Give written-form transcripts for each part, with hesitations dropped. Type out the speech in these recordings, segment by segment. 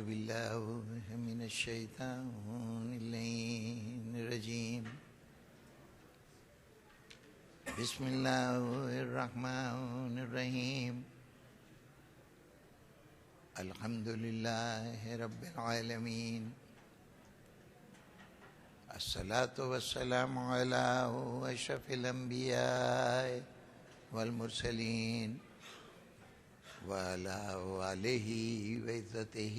بالله من الشيطان الرجيم بسم الله الرحمن الرحيم الحمد لله رب العالمين الصلاة والسلام على أشرف الأنبياء والمرسلين وعلى آله وعزته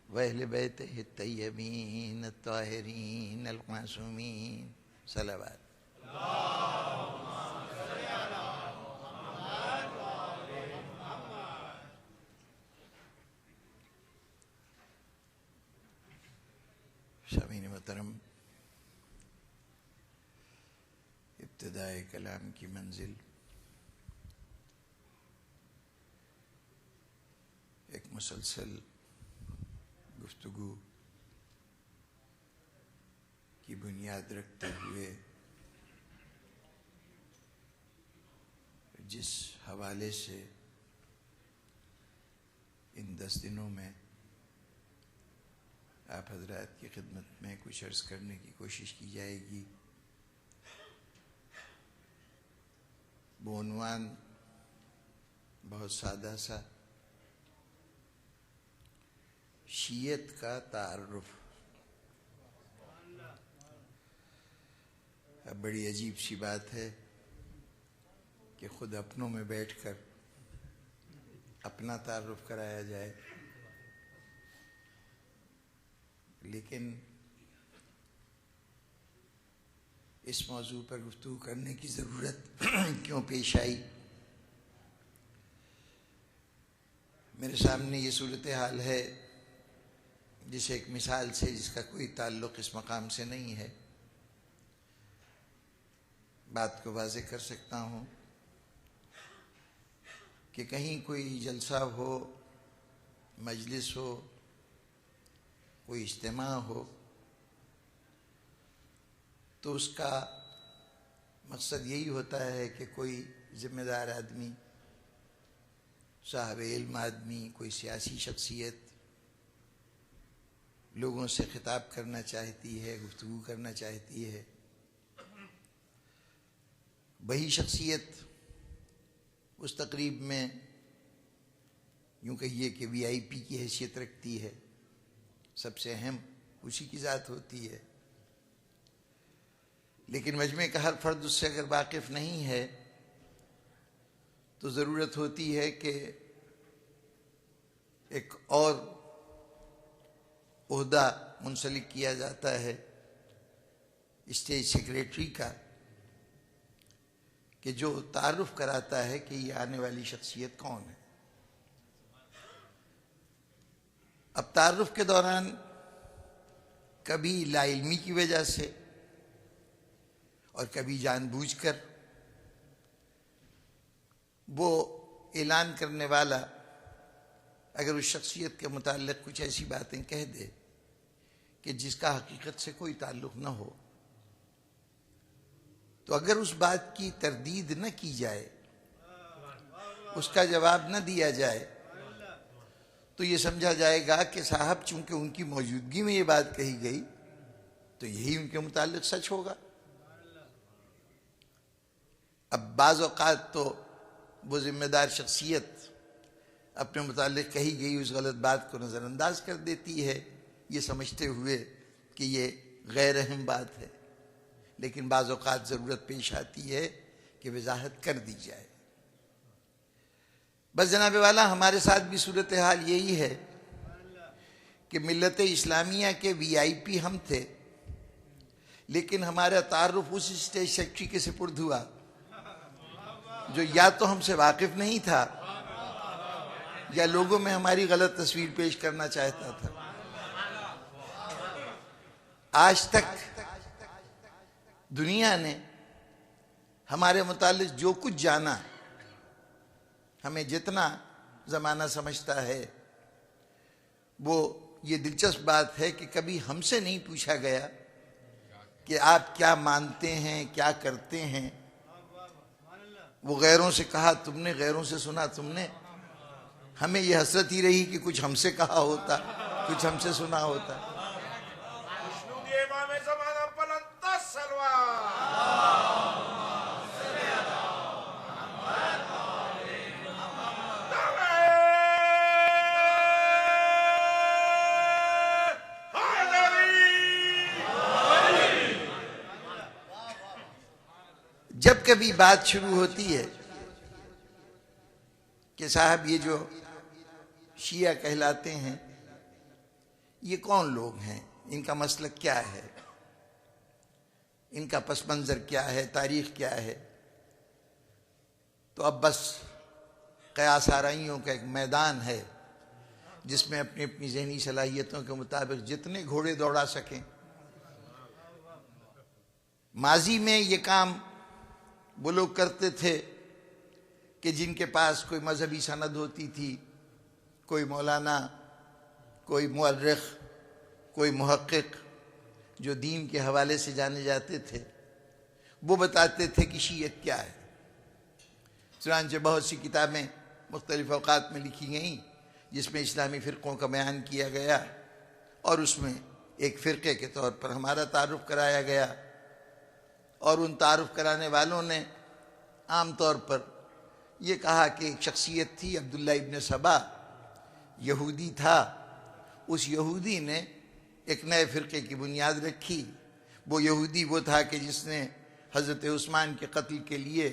وأهل بيته الطيبين الطاهرين المعصومين صلوات سامعین محترم، ابتدائے کلام کی منزل ایک مسلسل گفتگو کی بنیاد رکھتے ہوئے جس حوالے سے ان 10 دنوں میں آپ حضرات کی خدمت میں کچھ عرض کرنے کی کوشش کی جائے گی، بعنوان بہت سادہ سا، شیعت کا تعارف۔ اب بڑی عجیب سی بات ہے کہ خود اپنوں میں بیٹھ کر اپنا تعارف کرایا جائے، لیکن اس موضوع پر گفتگو کرنے کی ضرورت کیوں پیش آئی؟ میرے سامنے یہ صورتحال ہے جسے ایک مثال سے، جس کا کوئی تعلق اس مقام سے نہیں ہے، بات کو واضح کر سکتا ہوں کہ کہیں کوئی جلسہ ہو، مجلس ہو، کوئی اجتماع ہو، تو اس کا مقصد یہی ہوتا ہے کہ کوئی ذمہ دار آدمی، صاحب علم آدمی، کوئی سیاسی شخصیت لوگوں سے خطاب کرنا چاہتی ہے، گفتگو کرنا چاہتی ہے۔ وہی شخصیت اس تقریب میں یوں کہیے کہ VIP کی حیثیت رکھتی ہے، سب سے اہم اسی کی ذات ہوتی ہے، لیکن مجمع کا ہر فرد اس سے اگر واقف نہیں ہے تو ضرورت ہوتی ہے کہ ایک اور عہدہ منسلک کیا جاتا ہے اسٹیج سیکریٹری کا، کہ جو تعارف کراتا ہے کہ یہ آنے والی شخصیت کون ہے۔ اب تعارف کے دوران کبھی لا علمی کی وجہ سے اور کبھی جان بوجھ کر وہ اعلان کرنے والا اگر اس شخصیت کے متعلق کچھ ایسی باتیں کہہ دے کہ جس کا حقیقت سے کوئی تعلق نہ ہو، تو اگر اس بات کی تردید نہ کی جائے، اس کا جواب نہ دیا جائے، تو یہ سمجھا جائے گا کہ صاحب چونکہ ان کی موجودگی میں یہ بات کہی گئی تو یہی ان کے متعلق سچ ہوگا۔ اب بعض اوقات تو وہ ذمہ دار شخصیت اپنے متعلق کہی گئی اس غلط بات کو نظر انداز کر دیتی ہے، یہ سمجھتے ہوئے کہ یہ غیر اہم بات ہے، لیکن بعض اوقات ضرورت پیش آتی ہے کہ وضاحت کر دی جائے۔ بس جناب والا، ہمارے ساتھ بھی صورتحال یہی ہے کہ ملت اسلامیہ کے VIP ہم تھے، لیکن ہمارا تعارف اس اسٹیج سیکرٹری کے سپرد ہوا جو یا تو ہم سے واقف نہیں تھا یا لوگوں میں ہماری غلط تصویر پیش کرنا چاہتا تھا۔ آج تک دنیا نے ہمارے متعلق جو کچھ جانا، ہمیں جتنا زمانہ سمجھتا ہے، وہ یہ دلچسپ بات ہے کہ کبھی ہم سے نہیں پوچھا گیا کہ آپ کیا مانتے ہیں، کیا کرتے ہیں۔ وہ غیروں سے کہا تم نے، غیروں سے سنا تم نے، ہمیں یہ حسرت ہی رہی کہ کچھ ہم سے کہا ہوتا، کچھ ہم سے سنا ہوتا۔ امام زمانہ بلند سلوات جب کبھی بات شروع ہوتی ہے کہ صاحب یہ جو شیعہ کہلاتے ہیں یہ کون لوگ ہیں، ان کا مسلک کیا ہے، ان کا پس منظر کیا ہے، تاریخ کیا ہے، تو اب بس قیاس آرائیوں کا ایک میدان ہے جس میں اپنی اپنی ذہنی صلاحیتوں کے مطابق جتنے گھوڑے دوڑا سکیں۔ ماضی میں یہ کام وہ لوگ کرتے تھے کہ جن کے پاس کوئی مذہبی سند ہوتی تھی، کوئی مولانا، کوئی مورخ، کوئی محقق جو دین کے حوالے سے جانے جاتے تھے، وہ بتاتے تھے کہ شیعت کیا ہے۔ چنانچہ بہت سی کتابیں مختلف اوقات میں لکھی گئیں جس میں اسلامی فرقوں کا بیان کیا گیا، اور اس میں ایک فرقے کے طور پر ہمارا تعارف کرایا گیا، اور ان تعارف کرانے والوں نے عام طور پر یہ کہا کہ ایک شخصیت تھی عبداللہ ابن سبا، یہودی تھا، اس یہودی نے ایک نئے فرقے کی بنیاد رکھی۔ وہ یہودی وہ تھا کہ جس نے حضرت عثمان کے قتل کے لیے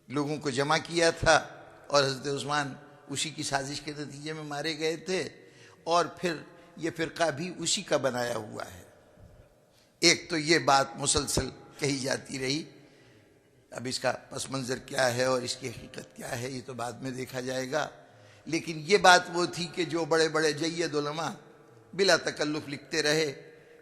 لوگوں کو جمع کیا تھا، اور حضرت عثمان اسی کی سازش کے نتیجے میں مارے گئے تھے، اور پھر یہ فرقہ بھی اسی کا بنایا ہوا ہے۔ ایک تو یہ بات مسلسل کہی جاتی رہی، اب اس کا پس منظر کیا ہے اور اس کی حقیقت کیا ہے یہ تو بعد میں دیکھا جائے گا، لیکن یہ بات وہ تھی کہ جو بڑے بڑے جید علماء بلا تکلف لکھتے رہے،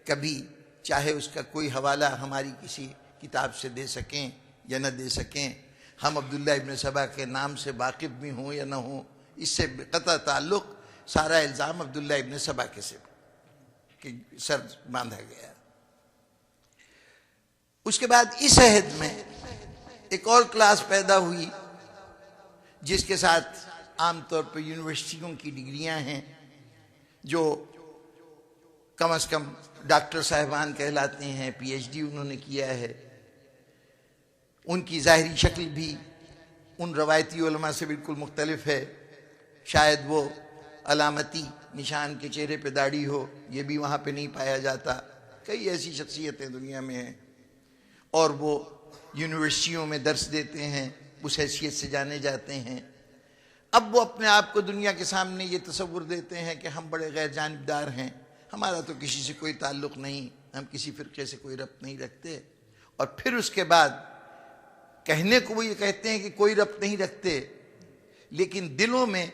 کبھی چاہے اس کا کوئی حوالہ ہماری کسی کتاب سے دے سکیں یا نہ دے سکیں، ہم عبداللہ ابن سبا کے نام سے واقف بھی ہوں یا نہ ہوں، اس سے قطع تعلق، سارا الزام عبداللہ ابن سبا کے سے کہ سر باندھا گیا۔ اس کے بعد اس عہد میں ایک اور کلاس پیدا ہوئی جس کے ساتھ عام طور پر یونیورسٹیوں کی ڈگریاں ہیں، جو کم از کم ڈاکٹر صاحبان کہلاتے ہیں، پی ایچ ڈی انہوں نے کیا ہے، ان کی ظاہری شکل بھی ان روایتی علماء سے بالکل مختلف ہے، شاید وہ علامتی نشان کے چہرے پہ داڑھی ہو، یہ بھی وہاں پہ نہیں پایا جاتا، کئی ایسی شخصیتیں دنیا میں ہیں، اور وہ یونیورسٹیوں میں درس دیتے ہیں، اس حیثیت سے جانے جاتے ہیں۔ اب وہ اپنے آپ کو دنیا کے سامنے یہ تصور دیتے ہیں کہ ہم بڑے غیر جانبدار ہیں، ہمارا تو کسی سے کوئی تعلق نہیں، ہم کسی فرقے سے کوئی ربط نہیں رکھتے، اور پھر اس کے بعد کہنے کو وہ یہ کہتے ہیں کہ کوئی ربط نہیں رکھتے، لیکن دلوں میں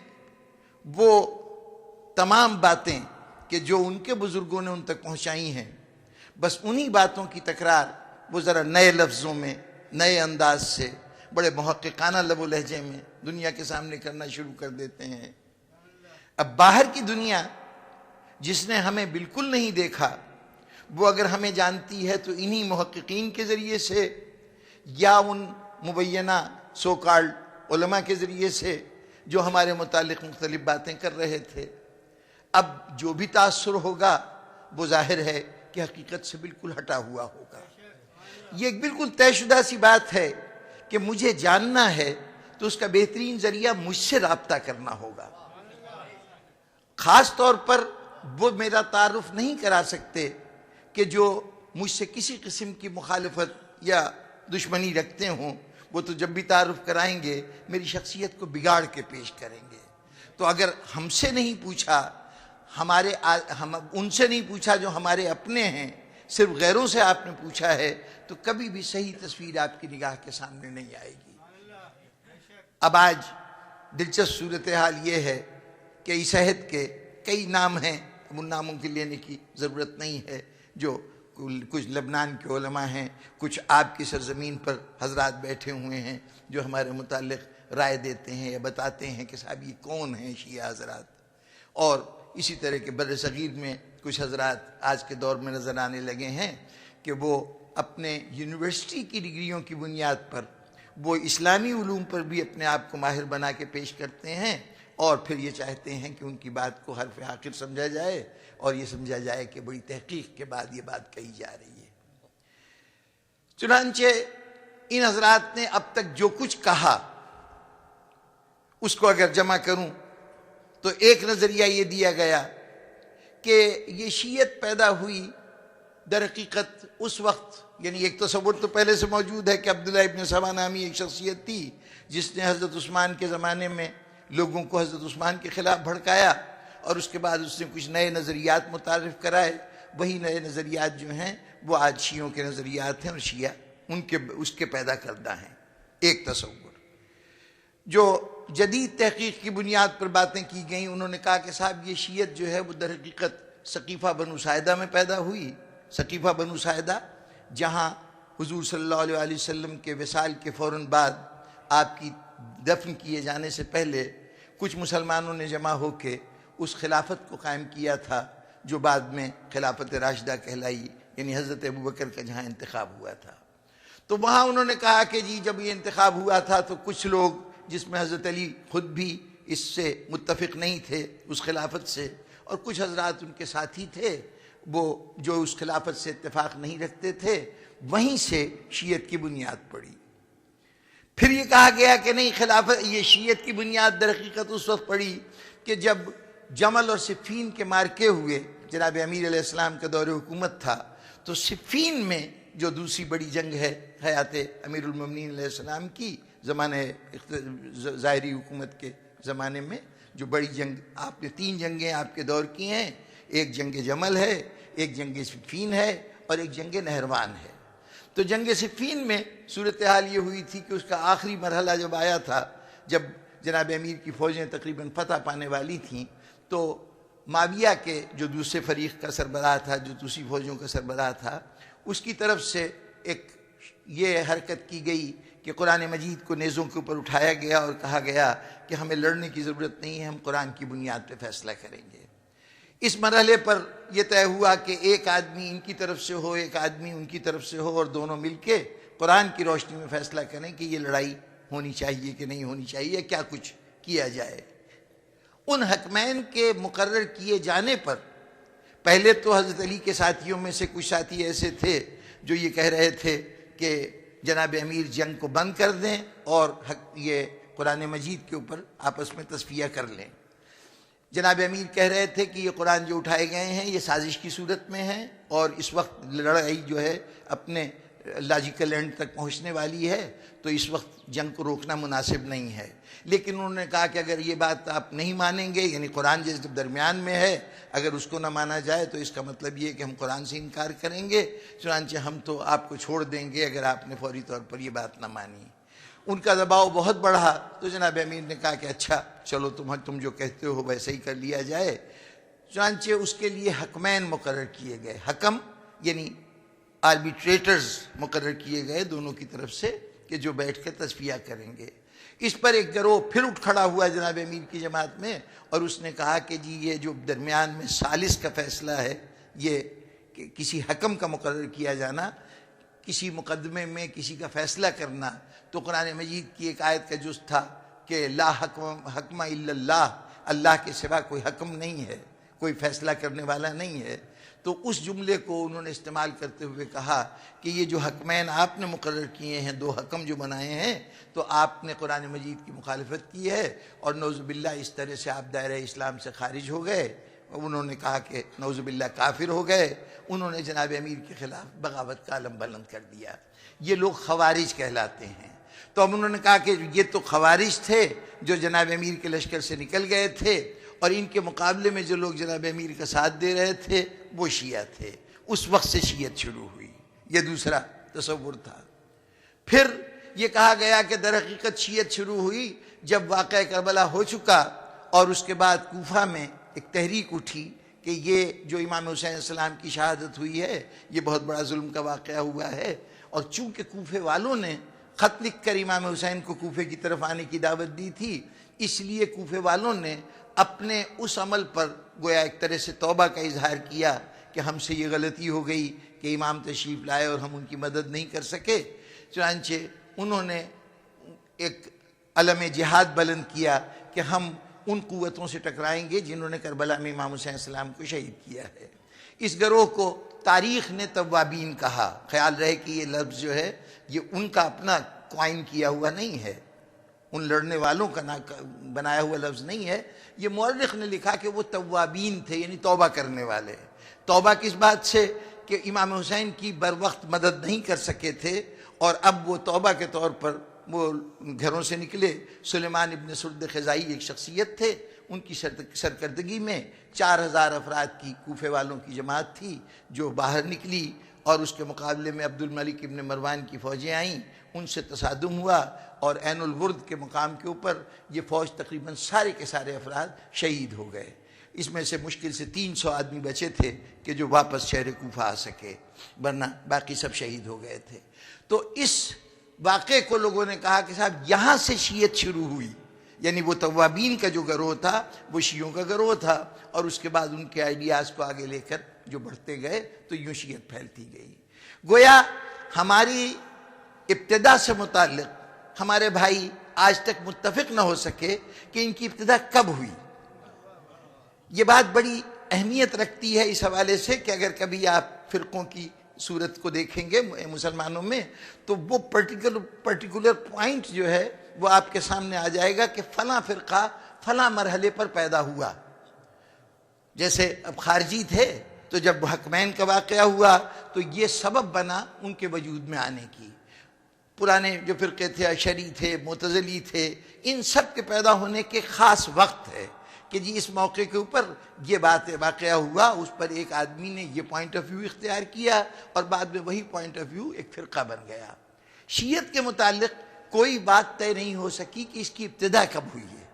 وہ تمام باتیں کہ جو ان کے بزرگوں نے ان تک پہنچائی ہیں، بس انہی باتوں کی تکرار وہ ذرا نئے لفظوں میں، نئے انداز سے، بڑے محققانہ لب و لہجے میں دنیا کے سامنے کرنا شروع کر دیتے ہیں۔ اب باہر کی دنیا جس نے ہمیں بالکل نہیں دیکھا، وہ اگر ہمیں جانتی ہے تو انہی محققین کے ذریعے سے یا ان مبینہ سو کالڈ علماء کے ذریعے سے جو ہمارے متعلق مختلف باتیں کر رہے تھے۔ اب جو بھی تاثر ہوگا وہ ظاہر ہے کہ حقیقت سے بالکل ہٹا ہوا ہوگا۔ یہ ایک بالکل طے شدہ سی بات ہے کہ مجھے جاننا ہے تو اس کا بہترین ذریعہ مجھ سے رابطہ کرنا ہوگا۔ خاص طور پر وہ میرا تعارف نہیں کرا سکتے کہ جو مجھ سے کسی قسم کی مخالفت یا دشمنی رکھتے ہوں، وہ تو جب بھی تعارف کرائیں گے میری شخصیت کو بگاڑ کے پیش کریں گے۔ تو اگر ہم سے نہیں پوچھا، ان سے نہیں پوچھا جو ہمارے اپنے ہیں، صرف غیروں سے آپ نے پوچھا ہے، تو کبھی بھی صحیح تصویر آپ کی نگاہ کے سامنے نہیں آئے گی۔ اب آج دلچسپ صورتحال یہ ہے کہ اس عہد کے کئی نام ہیں، اب ان ناموں کے لینے کی ضرورت نہیں ہے، جو کچھ لبنان کے علماء ہیں، کچھ آپ کی سرزمین پر حضرات بیٹھے ہوئے ہیں جو ہمارے متعلق رائے دیتے ہیں یا بتاتے ہیں کہ صاحب یہ کون ہیں شیعہ حضرات، اور اسی طرح کے بر صغیر میں کچھ حضرات آج کے دور میں نظر آنے لگے ہیں کہ وہ اپنے یونیورسٹی کی ڈگریوں کی بنیاد پر وہ اسلامی علوم پر بھی اپنے آپ کو ماہر بنا کے پیش کرتے ہیں، اور پھر یہ چاہتے ہیں کہ ان کی بات کو حرف آخر سمجھا جائے اور یہ سمجھا جائے کہ بڑی تحقیق کے بعد یہ بات کہی جا رہی ہے۔ چنانچہ ان حضرات نے اب تک جو کچھ کہا اس کو اگر جمع کروں تو ایک نظریہ یہ دیا گیا کہ یہ شیعت پیدا ہوئی در حقیقت اس وقت، یعنی ایک تصور تو پہلے سے موجود ہے کہ عبداللہ ابن سبا نامی ایک شخصیت تھی جس نے حضرت عثمان کے زمانے میں لوگوں کو حضرت عثمان کے خلاف بھڑکایا، اور اس کے بعد اس نے کچھ نئے نظریات متعارف کرائے۔ وہی نئے نظریات جو ہیں وہ آج شیعوں کے نظریات ہیں، اور شیعہ اس کے پیدا کردہ ہیں۔ ایک تصور جو جدید تحقیق کی بنیاد پر باتیں کی گئیں، انہوں نے کہا کہ صاحب یہ شیعت جو ہے وہ در حقیقت ثقیفہ بنو ساعدہ میں پیدا ہوئی۔ ثقیفہ بنو ساعدہ جہاں حضور صلی اللہ علیہ وسلم کے وصال کے فوراً بعد آپ کی دفن کیے جانے سے پہلے کچھ مسلمانوں نے جمع ہو کے اس خلافت کو قائم کیا تھا جو بعد میں خلافت راشدہ کہلائی، یعنی حضرت ابوبکر کا جہاں انتخاب ہوا تھا۔ تو وہاں انہوں نے کہا کہ جی جب یہ انتخاب ہوا تھا تو کچھ لوگ، جس میں حضرت علی خود بھی اس سے متفق نہیں تھے اس خلافت سے، اور کچھ حضرات ان کے ساتھی تھے وہ جو اس خلافت سے اتفاق نہیں رکھتے تھے، وہیں سے شیعت کی بنیاد پڑی۔ پھر یہ کہا گیا کہ نہیں، خلافت یہ شیعت کی بنیاد در حقیقت اس وقت پڑی کہ جب جمل اور صفین کے مارکے ہوئے، جناب امیر علیہ السلام کا دور حکومت تھا، تو صفین میں جو دوسری بڑی جنگ ہے حیات امیر المومنین علیہ السلام کی زمانے ظاہری حکومت کے زمانے میں جو بڑی جنگ، آپ نے 3 جنگیں آپ کے دور کی ہیں، ایک جنگ جمل ہے، ایک جنگ صفین ہے، اور ایک جنگ نہروان ہے۔ تو جنگ صفین میں صورتحال یہ ہوئی تھی کہ اس کا آخری مرحلہ جب آیا تھا، جب جناب امیر کی فوجیں تقریباً فتح پانے والی تھیں، تو معاویہ کے جو دوسرے فریق کا سربراہ تھا، جو دوسری فوجوں کا سربراہ تھا، اس کی طرف سے ایک یہ حرکت کی گئی کہ قرآن مجید کو نیزوں کے اوپر اٹھایا گیا اور کہا گیا کہ ہمیں لڑنے کی ضرورت نہیں ہے، ہم قرآن کی بنیاد پہ فیصلہ کریں گے۔ اس مرحلے پر یہ طے ہوا کہ ایک آدمی ان کی طرف سے ہو، ایک آدمی ان کی طرف سے ہو، اور دونوں مل کے قرآن کی روشنی میں فیصلہ کریں کہ یہ لڑائی ہونی چاہیے کہ نہیں ہونی چاہیے، کیا کچھ کیا جائے۔ ان حکمین کے مقرر کیے جانے پر پہلے تو حضرت علی کے ساتھیوں میں سے کچھ ساتھی ایسے تھے جو یہ کہہ رہے تھے کہ جناب امیر جنگ کو بند کر دیں اور یہ قرآن مجید کے اوپر آپس میں تصفیہ کر لیں۔ جناب امیر کہہ رہے تھے کہ یہ قرآن جو اٹھائے گئے ہیں یہ سازش کی صورت میں ہیں، اور اس وقت لڑائی جو ہے اپنے لاجیکل اینڈ تک پہنچنے والی ہے، تو اس وقت جنگ کو روکنا مناسب نہیں ہے۔ لیکن انہوں نے کہا کہ اگر یہ بات آپ نہیں مانیں گے، یعنی قرآن جب درمیان میں ہے، اگر اس کو نہ مانا جائے تو اس کا مطلب یہ کہ ہم قرآن سے انکار کریں گے، چنانچہ ہم تو آپ کو چھوڑ دیں گے اگر آپ نے فوری طور پر یہ بات نہ مانی۔ ان کا دباؤ بہت بڑھا، تو جناب امیر نے کہا کہ اچھا چلو تم جو کہتے ہو ویسے ہی کر لیا جائے۔ چنانچہ اس کے لیے حکمین مقرر کیے گئے، حکم یعنی آربیٹریٹرز مقرر کیے گئے دونوں کی طرف سے کہ جو بیٹھ کر تصفیہ کریں گے۔ اس پر ایک گروہ پھر اٹھ کھڑا ہوا جناب امیر کی جماعت میں، اور اس نے کہا کہ جی یہ جو درمیان میں ثالث کا فیصلہ ہے، یہ کہ کسی حکم کا مقرر کیا جانا، کسی مقدمے میں کسی کا فیصلہ کرنا، تو قرآن مجید کی ایک آیت کا جز تھا کہ لا حکم الا اللہ، اللہ کے سوا کوئی حکم نہیں ہے، کوئی فیصلہ کرنے والا نہیں ہے۔ تو اس جملے کو انہوں نے استعمال کرتے ہوئے کہا کہ یہ جو حکمین آپ نے مقرر کیے ہیں، 2 حکم جو بنائے ہیں، تو آپ نے قرآن مجید کی مخالفت کی ہے، اور نعوذ باللہ اس طرح سے آپ دائرہ اسلام سے خارج ہو گئے۔ انہوں نے کہا کہ نعوذ باللہ کافر ہو گئے۔ انہوں نے جناب امیر کے خلاف بغاوت کا علم بلند کر دیا۔ یہ لوگ خوارج کہلاتے ہیں۔ تو اب انہوں نے کہا کہ یہ تو خوارج تھے جو جناب امیر کے لشکر سے نکل گئے تھے، اور ان کے مقابلے میں جو لوگ جناب امیر کا ساتھ دے رہے تھے وہ شیعہ تھے۔ اس وقت سے شیعت شروع ہوئی، یہ دوسرا تصور تھا۔ پھر یہ کہا گیا کہ در حقیقت شیعت شروع ہوئی جب واقعہ کربلا ہو چکا، اور اس کے بعد کوفہ میں ایک تحریک اٹھی کہ یہ جو امام حسین علیہ السلام کی شہادت ہوئی ہے یہ بہت بڑا ظلم کا واقعہ ہوا ہے، اور چونکہ کوفے والوں نے خط لکھ کر امام حسین کو کوفے کی طرف آنے کی دعوت دی تھی، اس لیے کوفے والوں نے اپنے اس عمل پر گویا ایک طرح سے توبہ کا اظہار کیا کہ ہم سے یہ غلطی ہو گئی کہ امام تشریف لائے اور ہم ان کی مدد نہیں کر سکے۔ چنانچہ انہوں نے ایک علم جہاد بلند کیا کہ ہم ان قوتوں سے ٹکرائیں گے جنہوں نے کربلا میں امام حسین السلام کو شہید کیا ہے۔ اس گروہ کو تاریخ نے توابین کہا۔ خیال رہے کہ یہ لفظ جو ہے یہ ان کا اپنا کوائن کیا ہوا نہیں ہے، ان لڑنے والوں کا بنایا ہوا لفظ نہیں ہے، یہ مورخ نے لکھا کہ وہ توابین تھے، یعنی توبہ کرنے والے۔ توبہ کس بات سے؟ کہ امام حسین کی بر وقت مدد نہیں کر سکے تھے، اور اب وہ توبہ کے طور پر وہ گھروں سے نکلے۔ سلیمان ابن سرد خزائی ایک شخصیت تھے، ان کی سرکردگی میں 4000 افراد کی کوفے والوں کی جماعت تھی جو باہر نکلی، اور اس کے مقابلے میں عبد الملک ابن مروان کی فوجیں آئیں، ان سے تصادم ہوا، اور عین الورد کے مقام کے اوپر یہ فوج تقریباً سارے کے سارے افراد شہید ہو گئے۔ اس میں سے مشکل سے 300 آدمی بچے تھے کہ جو واپس شہر کوفہ آ سکے، ورنہ باقی سب شہید ہو گئے تھے۔ تو اس واقعے کو لوگوں نے کہا کہ صاحب یہاں سے شیعت شروع ہوئی، یعنی وہ توابین کا جو گروہ تھا وہ شیعوں کا گروہ تھا، اور اس کے بعد ان کے آئیڈیاز کو آگے لے کر جو بڑھتے گئے تو یوں شیعت پھیلتی گئی۔ گویا ہماری ابتدا سے متعلق ہمارے بھائی آج تک متفق نہ ہو سکے کہ ان کی ابتدا کب ہوئی۔ یہ بات بڑی اہمیت رکھتی ہے اس حوالے سے کہ اگر کبھی آپ فرقوں کی صورت کو دیکھیں گے مسلمانوں میں تو وہ پرٹیکولر پوائنٹ جو ہے وہ آپ کے سامنے آ جائے گا کہ فلاں فرقہ فلاں مرحلے پر پیدا ہوا۔ جیسے اب خارجی تھے تو جب حکمین کا واقعہ ہوا تو یہ سبب بنا ان کے وجود میں آنے کی۔ پرانے جو فرقے تھے، اشعری تھے، معتزلی تھے، ان سب کے پیدا ہونے کے خاص وقت ہے کہ جی اس موقع کے اوپر یہ بات واقعہ ہوا، اس پر ایک آدمی نے یہ پوائنٹ آف ویو اختیار کیا، اور بعد میں وہی پوائنٹ آف ویو ایک فرقہ بن گیا۔ شیعت کے متعلق کوئی بات طے نہیں ہو سکی کہ اس کی ابتدا کب ہوئی ہے۔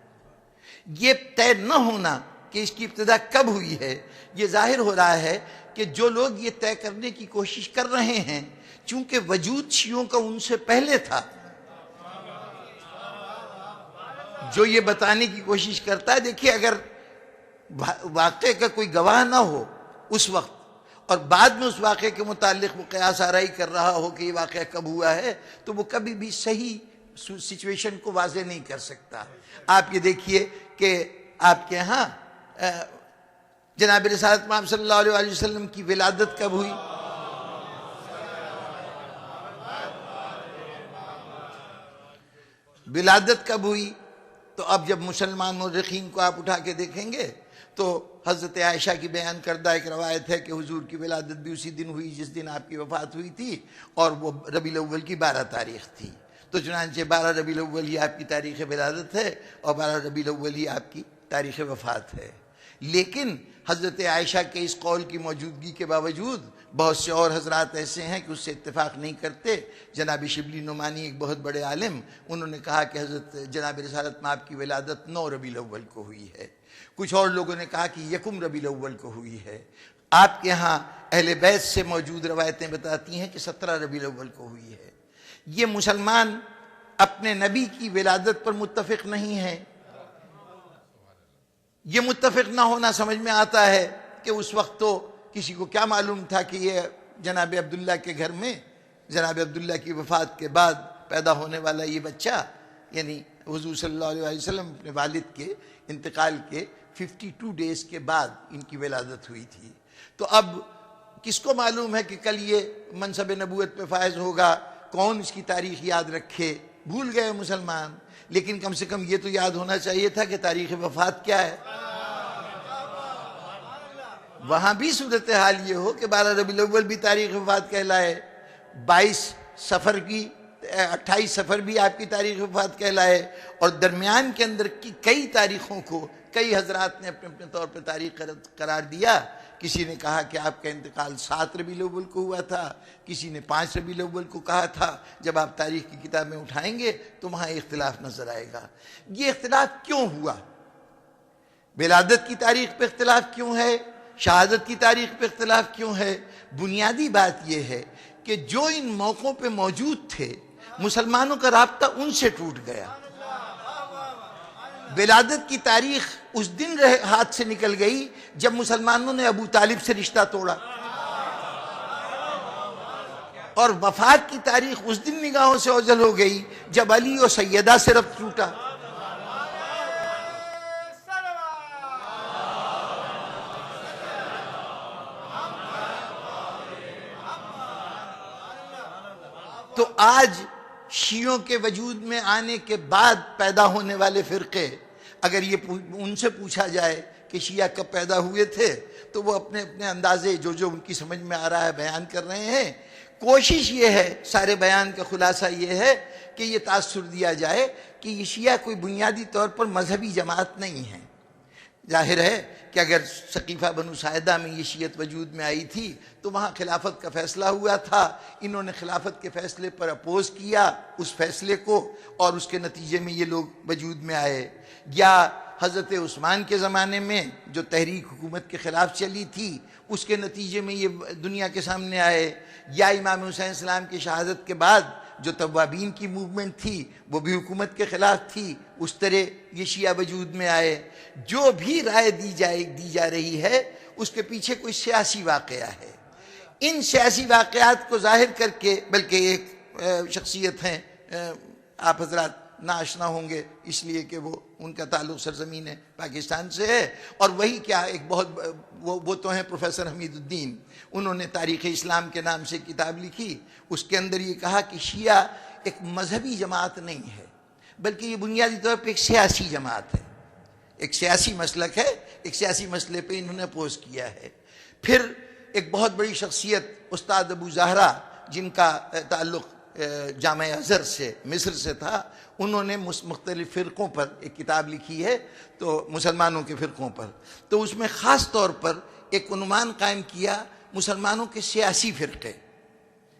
یہ طے نہ ہونا کہ اس کی ابتدا کب ہوئی ہے، یہ ظاہر ہو رہا ہے کہ جو لوگ یہ طے کرنے کی کوشش کر رہے ہیں، چونکہ وجود شیعوں کا ان سے پہلے تھا، جو یہ بتانے کی کوشش کرتا ہے، دیکھیے اگر واقعے کا کوئی گواہ نہ ہو اس وقت اور بعد میں اس واقعے کے متعلق وہ قیاس آرائی کر رہا ہو کہ یہ واقعہ کب ہوا ہے، تو وہ کبھی بھی صحیح سچویشن کو واضح نہیں کر سکتا۔ آپ یہ دیکھیے کہ آپ کے ہاں جناب رسالت مآب صلی اللہ علیہ وسلم کی ولادت کب ہوئی؟ ولادت کب ہوئی؟ تو اب جب مسلمان مورخین کو آپ اٹھا کے دیکھیں گے تو حضرت عائشہ کی بیان کردہ ایک روایت ہے کہ حضور کی ولادت بھی اسی دن ہوئی جس دن آپ کی وفات ہوئی تھی، اور وہ ربیع الاول کی 12 تاریخ تھی۔ تو چنانچہ 12 ربیع الاول ہی آپ کی تاریخ ولادت ہے اور 12 ربیع الاول ہی آپ کی تاریخ وفات ہے۔ لیکن حضرت عائشہ کے اس قول کی موجودگی کے باوجود بہت سے اور حضرات ایسے ہیں کہ اس سے اتفاق نہیں کرتے۔ جناب شبلی نعمانی ایک بہت بڑے عالم، انہوں نے کہا کہ حضرت جناب رسالت مآب کی ولادت 9 ربیع الاول کو ہوئی ہے۔ کچھ اور لوگوں نے کہا کہ 1 ربیع الاول کو ہوئی ہے۔ آپ کے ہاں اہل بیت سے موجود روایتیں بتاتی ہیں کہ 17 ربیع الاول کو ہوئی ہے۔ یہ مسلمان اپنے نبی کی ولادت پر متفق نہیں ہیں۔ یہ متفق نہ ہونا سمجھ میں آتا ہے کہ اس وقت تو کسی کو کیا معلوم تھا کہ یہ جناب عبداللہ کے گھر میں جناب عبداللہ کی وفات کے بعد پیدا ہونے والا یہ بچہ، یعنی حضور صلی اللہ علیہ وسلم اپنے والد کے انتقال کے 52 ڈیز کے بعد ان کی ولادت ہوئی تھی۔ تو اب کس کو معلوم ہے کہ کل یہ منصب نبوت پہ فائز ہوگا؟ کون اس کی تاریخ یاد رکھے؟ بھول گئے مسلمان۔ لیکن کم سے کم یہ تو یاد ہونا چاہیے تھا کہ تاریخ وفات کیا ہے۔ وہاں بھی صورتحال یہ ہو کہ 12 ربیع الاول بھی تاریخ وفات کہلائے، 22 صفر کی 28 صفر بھی آپ کی تاریخ وفات کہلائے، اور درمیان کے اندر کی کئی تاریخوں کو کئی حضرات نے اپنے اپنے طور پہ تاریخ قرار دیا۔ کسی نے کہا کہ آپ کا انتقال 7 ربیع الاول کو ہوا تھا، کسی نے 5 ربیع الاول کو کہا تھا۔ جب آپ تاریخ کی کتابیں اٹھائیں گے تو وہاں اختلاف نظر آئے گا۔ یہ اختلاف کیوں ہوا؟ ولادت کی تاریخ پہ اختلاف کیوں ہے؟ شہادت کی تاریخ پہ اختلاف کیوں ہے؟ بنیادی بات یہ ہے کہ جو ان موقعوں پہ موجود تھے مسلمانوں کا رابطہ ان سے ٹوٹ گیا۔ ولادت کی تاریخ اس دن ہاتھ سے نکل گئی جب مسلمانوں نے ابو طالب سے رشتہ توڑا، اور وفات کی تاریخ اس دن نگاہوں سے اوجھل ہو گئی جب علی اور سیدہ سے ربط ٹوٹا۔ تو آج شیعوں کے وجود میں آنے کے بعد پیدا ہونے والے فرقے، اگر یہ ان سے پوچھا جائے کہ شیعہ کب پیدا ہوئے تھے، تو وہ اپنے اپنے اندازے جو ان کی سمجھ میں آ رہا ہے بیان کر رہے ہیں۔ کوشش یہ ہے، سارے بیان کا خلاصہ یہ ہے کہ یہ تاثر دیا جائے کہ یہ شیعہ کوئی بنیادی طور پر مذہبی جماعت نہیں ہے۔ ظاہر ہے کہ اگر سقیفہ بنو ساعدہ میں یہ شیعت وجود میں آئی تھی تو وہاں خلافت کا فیصلہ ہوا تھا، انہوں نے خلافت کے فیصلے پر اپوز کیا اس فیصلے کو، اور اس کے نتیجے میں یہ لوگ وجود میں آئے۔ یا حضرت عثمان کے زمانے میں جو تحریک حکومت کے خلاف چلی تھی، اس کے نتیجے میں یہ دنیا کے سامنے آئے۔ یا امام حسین السلام کی شہادت کے بعد جو توابین کی موومنٹ تھی وہ بھی حکومت کے خلاف تھی، اس طرح یہ شیعہ وجود میں آئے۔ جو بھی رائے دی جا رہی ہے اس کے پیچھے کوئی سیاسی واقعہ ہے۔ ان سیاسی واقعات کو ظاہر کر کے، بلکہ ایک شخصیت ہیں، آپ حضرات ناآشنا ہوں گے اس لیے کہ ان کا تعلق سرزمین پاکستان سے ہے، اور وہی کیا ایک بہت وہ تو ہیں پروفیسر حمید الدین، انہوں نے تاریخ اسلام کے نام سے کتاب لکھی، اس کے اندر یہ کہا کہ شیعہ ایک مذہبی جماعت نہیں ہے، بلکہ یہ بنیادی طور پہ ایک سیاسی جماعت ہے، ایک سیاسی مسلک ہے، ایک سیاسی مسئلے پہ انہوں نے اپوز کیا ہے۔ پھر ایک بہت بڑی شخصیت استاد ابو زہرا، جن کا تعلق جامعہ ازہر سے مصر سے تھا، انہوں نے مختلف فرقوں پر ایک کتاب لکھی ہے، تو مسلمانوں کے فرقوں پر، تو اس میں خاص طور پر ایک عنوان قائم کیا مسلمانوں کے سیاسی فرقے،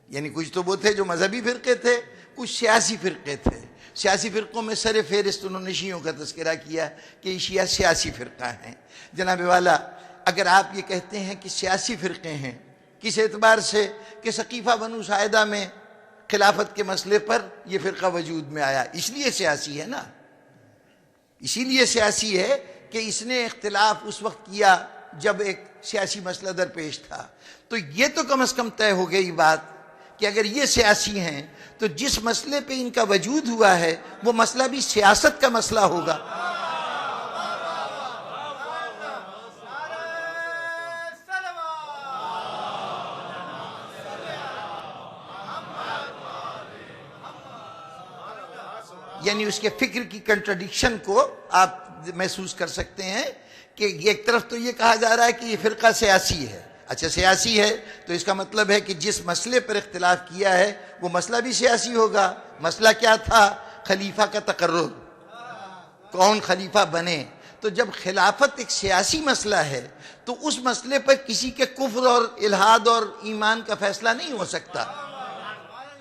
یعنی کچھ تو وہ تھے جو مذہبی فرقے تھے، کچھ سیاسی فرقے تھے۔ سیاسی فرقوں میں سر فہرست انہوں نے شیعوں کا تذکرہ کیا کہ یہ شیعہ سیاسی فرقہ ہیں۔ جناب والا، اگر آپ یہ کہتے ہیں کہ سیاسی فرقے ہیں، کس اعتبار سے؟ کہ سقیفہ بنو ساعدہ میں خلافت کے مسئلے پر یہ فرقہ وجود میں آیا، اس لیے سیاسی ہے نا، اسی لیے سیاسی ہے کہ اس نے اختلاف اس وقت کیا جب ایک سیاسی مسئلہ درپیش تھا۔ تو یہ تو کم از کم طے ہو گئی بات کہ اگر یہ سیاسی ہیں تو جس مسئلے پہ ان کا وجود ہوا ہے وہ مسئلہ بھی سیاست کا مسئلہ ہوگا۔ یعنی اس کے فکر کی کنٹرڈکشن کو آپ محسوس کر سکتے ہیں کہ ایک طرف تو یہ کہا جا رہا ہے کہ یہ فرقہ سیاسی ہے، اچھا سیاسی ہے تو اس کا مطلب ہے کہ جس مسئلے پر اختلاف کیا ہے وہ مسئلہ بھی سیاسی ہوگا۔ مسئلہ کیا تھا؟ خلیفہ کا تقرر، کون خلیفہ بنے۔ تو جب خلافت ایک سیاسی مسئلہ ہے تو اس مسئلے پر کسی کے کفر اور الحاد اور ایمان کا فیصلہ نہیں ہو سکتا۔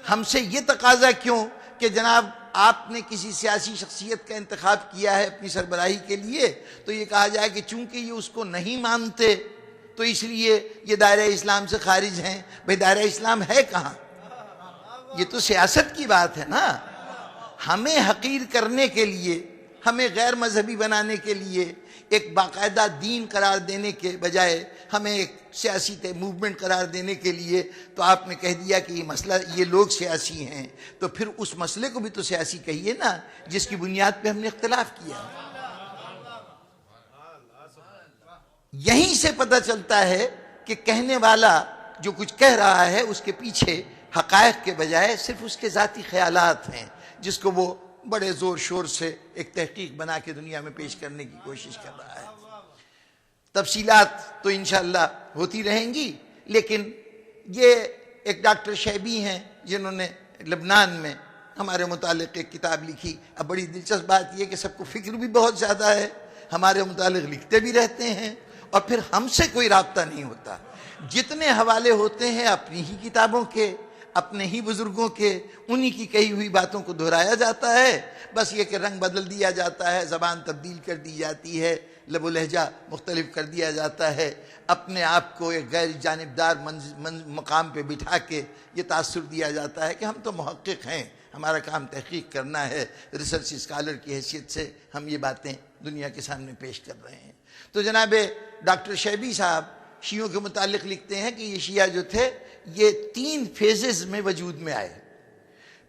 ہم سے یہ تقاضا کیوں کہ جناب آپ نے کسی سیاسی شخصیت کا انتخاب کیا ہے اپنی سربراہی کے لیے، تو یہ کہا جائے کہ چونکہ یہ اس کو نہیں مانتے تو اس لیے یہ دائرہ اسلام سے خارج ہیں۔ بھئی دائرہ اسلام ہے کہاں؟ یہ تو سیاست کی بات ہے نا۔ ہمیں حقیر کرنے کے لیے، ہمیں غیر مذہبی بنانے کے لیے، ایک باقاعدہ دین قرار دینے کے بجائے ہمیں ایک سیاسی موومنٹ قرار دینے کے لیے تو آپ نے کہہ دیا کہ یہ مسئلہ، یہ لوگ سیاسی ہیں، تو پھر اس مسئلے کو بھی تو سیاسی کہیے نا جس کی بنیاد پہ ہم نے اختلاف کیا۔ یہیں سے پتہ چلتا ہے کہ کہنے والا جو کچھ کہہ رہا ہے اس کے پیچھے حقائق کے بجائے صرف اس کے ذاتی خیالات ہیں، جس کو وہ بڑے زور شور سے ایک تحقیق بنا کے دنیا میں پیش کرنے کی کوشش کر رہا ہے۔ تفصیلات تو انشاءاللہ ہوتی رہیں گی، لیکن یہ ایک ڈاکٹر شیبی ہیں جنہوں نے لبنان میں ہمارے متعلق ایک کتاب لکھی۔ اب بڑی دلچسپ بات یہ کہ سب کو فکر بھی بہت زیادہ ہے، ہمارے متعلق لکھتے بھی رہتے ہیں، اور پھر ہم سے کوئی رابطہ نہیں ہوتا۔ جتنے حوالے ہوتے ہیں اپنی ہی کتابوں کے، اپنے ہی بزرگوں کے، انہی کی کہی ہوئی باتوں کو دہرایا جاتا ہے، بس یہ کہ رنگ بدل دیا جاتا ہے، زبان تبدیل کر دی جاتی ہے، لب و لہجہ مختلف کر دیا جاتا ہے، اپنے آپ کو ایک غیر جانبدار مقام پہ بٹھا کے یہ تاثر دیا جاتا ہے کہ ہم تو محقق ہیں، ہمارا کام تحقیق کرنا ہے، ریسرچ اسکالر کی حیثیت سے ہم یہ باتیں دنیا کے سامنے پیش کر رہے ہیں۔ تو جناب ڈاکٹر شیبی صاحب شیعوں کے متعلق لکھتے ہیں کہ یہ شیعہ جو تھے یہ 3 فیزز میں وجود میں آئے۔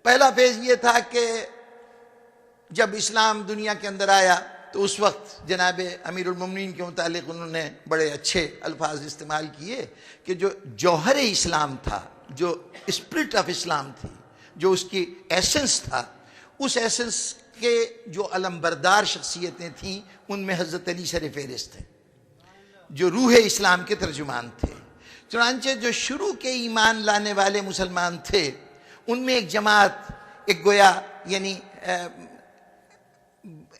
پہلا فیز یہ تھا کہ جب اسلام دنیا کے اندر آیا تو اس وقت جناب امیر المومنین کے متعلق انہوں نے بڑے اچھے الفاظ استعمال کیے کہ جو جوہر اسلام تھا، جو اسپرٹ آف اسلام تھی، جو اس کی ایسنس تھا، اس ایسنس کے جو علمبردار شخصیتیں تھیں ان میں حضرت علی سر فہرست ہیں، جو روح اسلام کے ترجمان تھے۔ چنانچہ جو شروع کے ایمان لانے والے مسلمان تھے ان میں ایک جماعت، ایک گویا یعنی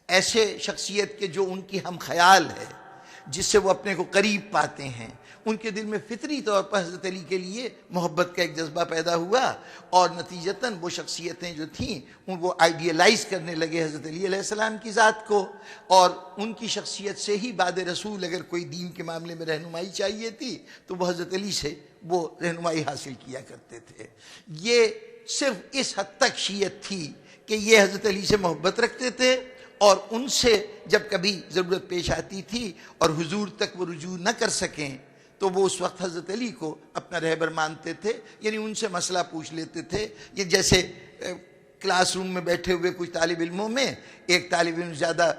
ایسے شخصیت کے جو ان کی ہم خیال ہے، جس سے وہ اپنے کو قریب پاتے ہیں، ان کے دل میں فطری طور پر حضرت علی کے لیے محبت کا ایک جذبہ پیدا ہوا، اور نتیجتاً وہ شخصیتیں جو تھیں ان وہ آئیڈیلائز کرنے لگے حضرت علی علیہ السلام کی ذات کو، اور ان کی شخصیت سے ہی بعد رسول اگر کوئی دین کے معاملے میں رہنمائی چاہیے تھی تو وہ حضرت علی سے وہ رہنمائی حاصل کیا کرتے تھے۔ یہ صرف اس حد تک شیعت تھی کہ یہ حضرت علی سے محبت رکھتے تھے، اور ان سے جب کبھی ضرورت پیش آتی تھی اور حضور تک وہ رجوع نہ کر سکیں تو وہ اس وقت حضرت علی کو اپنا رہبر مانتے تھے، یعنی ان سے مسئلہ پوچھ لیتے تھے۔ یہ جیسے کلاس روم میں بیٹھے ہوئے کچھ طالب علموں میں ایک طالب علم زیادہ